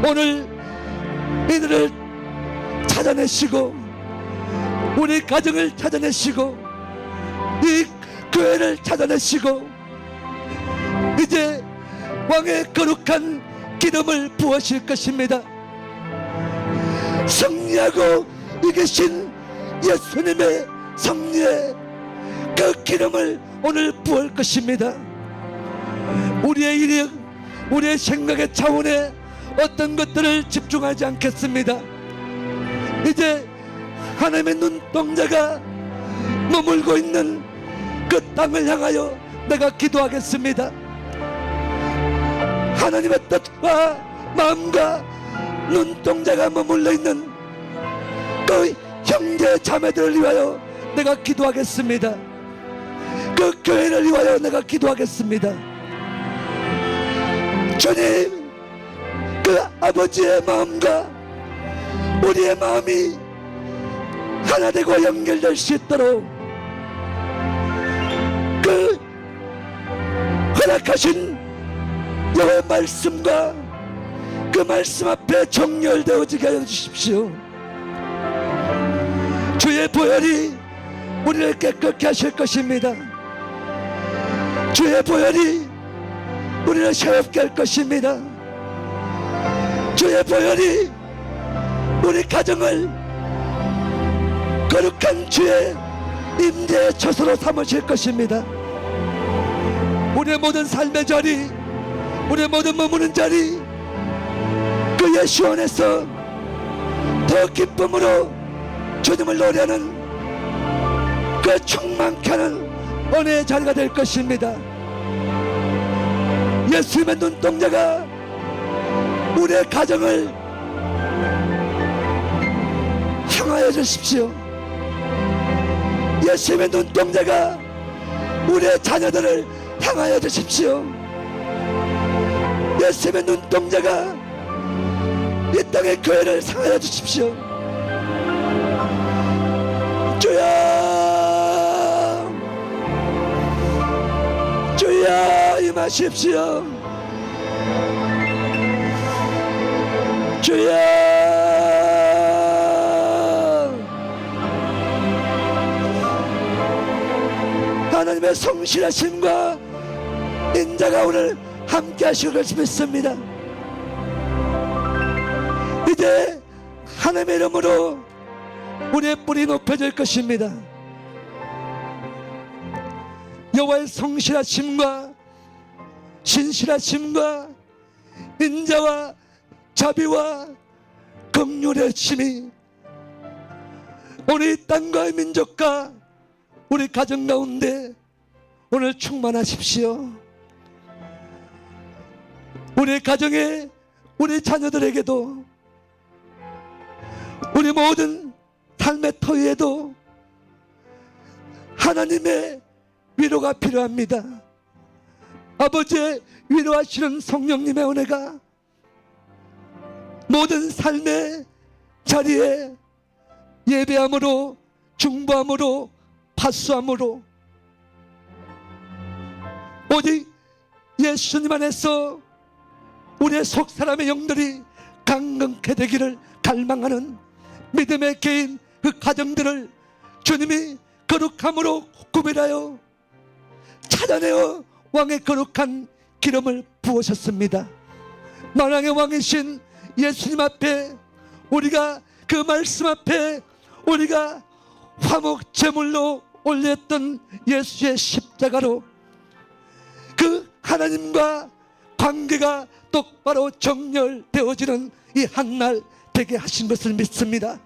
오늘 이들을 찾아내시고 우리 가정을 찾아내시고 이 교회를 찾아내시고 이제 왕의 거룩한 기름을 부으실 것입니다. 승리하고 이기신 예수님의 승리의 그 기름을 오늘 부을 것입니다. 우리의 이력, 우리의 생각의 차원에 어떤 것들을 집중하지 않겠습니다. 이제 하나님의 눈동자가 머물고 있는 그 땅을 향하여 내가 기도하겠습니다. 하나님의 뜻과 마음과 눈동자가 머물러 있는 그 형제 자매들을 위하여 내가 기도하겠습니다. 그 교회를 위하여 내가 기도하겠습니다. 주님, 그 아버지의 마음과 우리의 마음이 하나 되고 연결될 수 있도록 그 허락하신 여호와의 말씀과 그 말씀 앞에 정렬되어지게 하여 주십시오. 주의 보혈이 우리를 깨끗게 하실 것입니다. 주의 보혈이 우리를 새롭게 할 것입니다. 주의 보혈이 우리 가정을 거룩한 주의 임재의 처소로 삼으실 것입니다. 우리의 모든 삶의 자리, 우리의 모든 머무는 자리, 그 예수 안에서 더 기쁨으로 주님을 노래하는 그 충만케 하는 은혜의 자리가 될 것입니다. 예수님의 눈동자가 우리의 가정을 향하여 주십시오. 예수님의 눈동자가 우리의 자녀들을 향하여 주십시오. 예수님의 눈동자가 이 땅의 교회를 향하여 주십시오. 주여, 주여 임하십시오. 주여, 하나님의 성실하심과 인자가 오늘 함께 하실 것을 믿습니다. 이제 하나님의 이름으로 우리의 뿔이 높여질 것입니다. 여호와의 성실하심과 신실하심과 인자와 자비와 긍휼의 힘이 오늘 이 땅과 민족과 우리 가정 가운데 오늘 충만하십시오. 우리 가정에, 우리 자녀들에게도, 우리 모든 삶의 터위에도 하나님의 위로가 필요합니다. 아버지의 위로하시는 성령님의 은혜가 모든 삶의 자리에 예배함으로, 중보함으로, 파수함으로 오직 예수님 안에서 우리의 속사람의 영들이 강건케 되기를 갈망하는 믿음의 개인 그 가정들을 주님이 거룩함으로 구별하여 찾아내어 왕의 거룩한 기름을 부으셨습니다. 만왕의 왕이신 예수님 앞에 우리가 그 말씀 앞에 우리가 화목 제물로 올렸던 예수의 십자가로 그 하나님과 관계가 똑바로 정렬되어지는 이 한날 되게 하신 것을 믿습니다.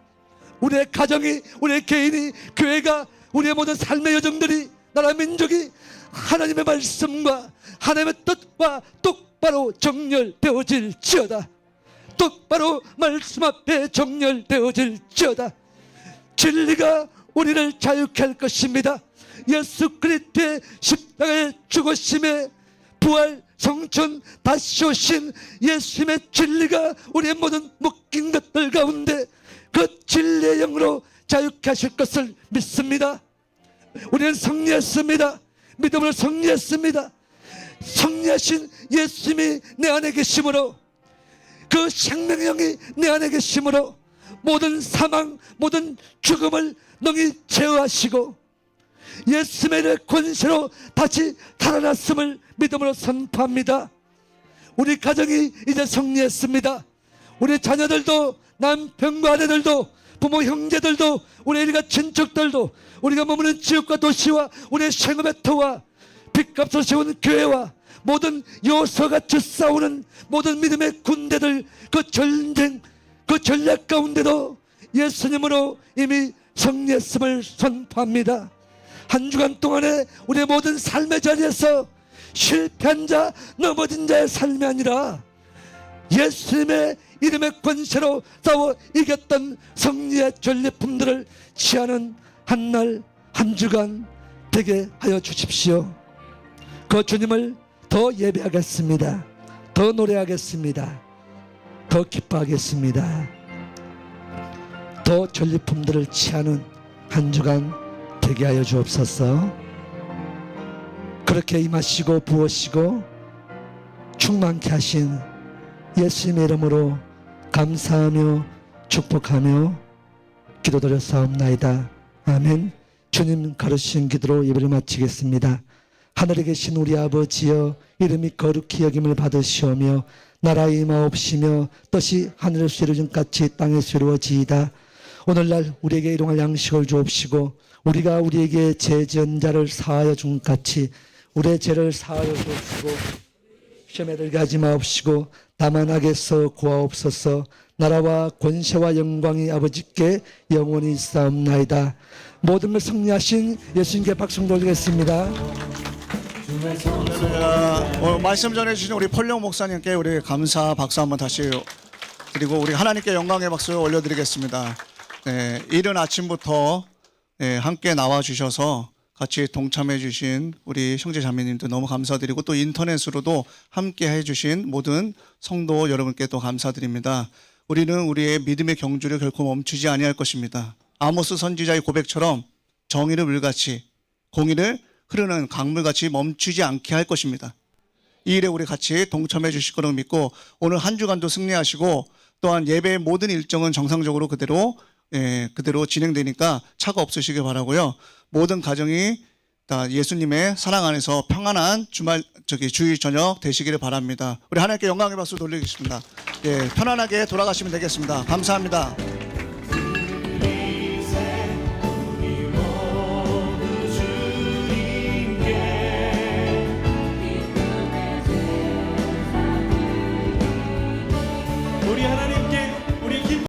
우리의 가정이, 우리의 개인이, 교회가, 우리의 모든 삶의 여정들이, 나라 민족이 하나님의 말씀과 하나님의 뜻과 똑바로 정렬되어질지어다. 똑바로 말씀 앞에 정렬되어질지어다. 진리가 우리를 자유케 할 것입니다. 예수 그리스도의 십자가의 죽으심의 부활, 성천, 다시 오신 예수님의 진리가 우리의 모든 묶인 것들 가운데 그 진리의 영으로 자유케 하실 것을 믿습니다. 우리는 승리했습니다. 믿음으로 승리했습니다. 승리하신 예수님이 내 안에 계심으로, 그 생명의 영이 내 안에 계심으로 모든 사망, 모든 죽음을 능히 제어하시고 예수님의 권세로 다시 살아났음을 믿음으로 선포합니다. 우리 가정이 이제 승리했습니다. 우리 자녀들도, 남편과 아내들도, 부모 형제들도, 우리 일가 친척들도, 우리가 머무는 지역과 도시와 우리의 생업의 터와 빚값을 세운 교회와 모든 요소같이 싸우는 모든 믿음의 군대들, 그 전쟁, 그 전략 가운데도 예수님으로 이미 승리했음을 선포합니다. 한 주간 동안에 우리의 모든 삶의 자리에서 실패한 자, 넘어진 자의 삶이 아니라 예수님의 이름의 권세로 싸워 이겼던 승리의 전리품들을 취하는 한 날, 한 주간 되게 하여 주십시오. 그 주님을 더 예배하겠습니다. 더 노래하겠습니다. 더 기뻐하겠습니다. 더 전리품들을 취하는 한 주간 되게 하여 주옵소서. 그렇게 임하시고 부으시고 충만케 하신 예수님의 이름으로 감사하며 축복하며 기도드렸사옵나이다. 아멘. 주님 가르치신 기도로 예배를 마치겠습니다. 하늘에 계신 우리 아버지여, 이름이 거룩히 여김을 받으시오며 나라의 임하옵시며 뜻이 하늘에서 이루어진 같이 땅에서 이루어지이다. 오늘날 우리에게 일용할 양식을 주옵시고 우리가 우리에게 죄 지은 자를 사하여 준 같이 우리의 죄를 사하여 주옵시고 시험에 들게 하지 마옵시고 다만 악에서 구하옵소서. 나라와 권세와 영광이 아버지께 영원히 있사옵나이다. 모든 걸 승리하신 예수님께 박수 돌리겠습니다. 오늘 말씀 전해주신 우리 폴령 목사님께 우리 감사 박수 한번 다시 드리고 우리 하나님께 영광의 박수 올려드리겠습니다. 네, 이른 아침부터 함께 나와주셔서 같이 동참해 주신 우리 형제 자매님들 너무 감사드리고 또 인터넷으로도 함께 해주신 모든 성도 여러분께 또 감사드립니다. 우리는 우리의 믿음의 경주를 결코 멈추지 아니할 것입니다. 아모스 선지자의 고백처럼 정의를 물같이 공의를 흐르는 강물같이 멈추지 않게 할 것입니다. 이 일에 우리 같이 동참해 주실 거라고 믿고 오늘 한 주간도 승리하시고 또한 예배의 모든 일정은 정상적으로 그대로 진행되니까 차가 없으시길 바라고요. 모든 가정이 다 예수님의 사랑 안에서 평안한 주일 저녁 되시기를 바랍니다. 우리 하나님께 영광의 박수 돌리겠습니다. 편안하게 돌아가시면 되겠습니다. 감사합니다.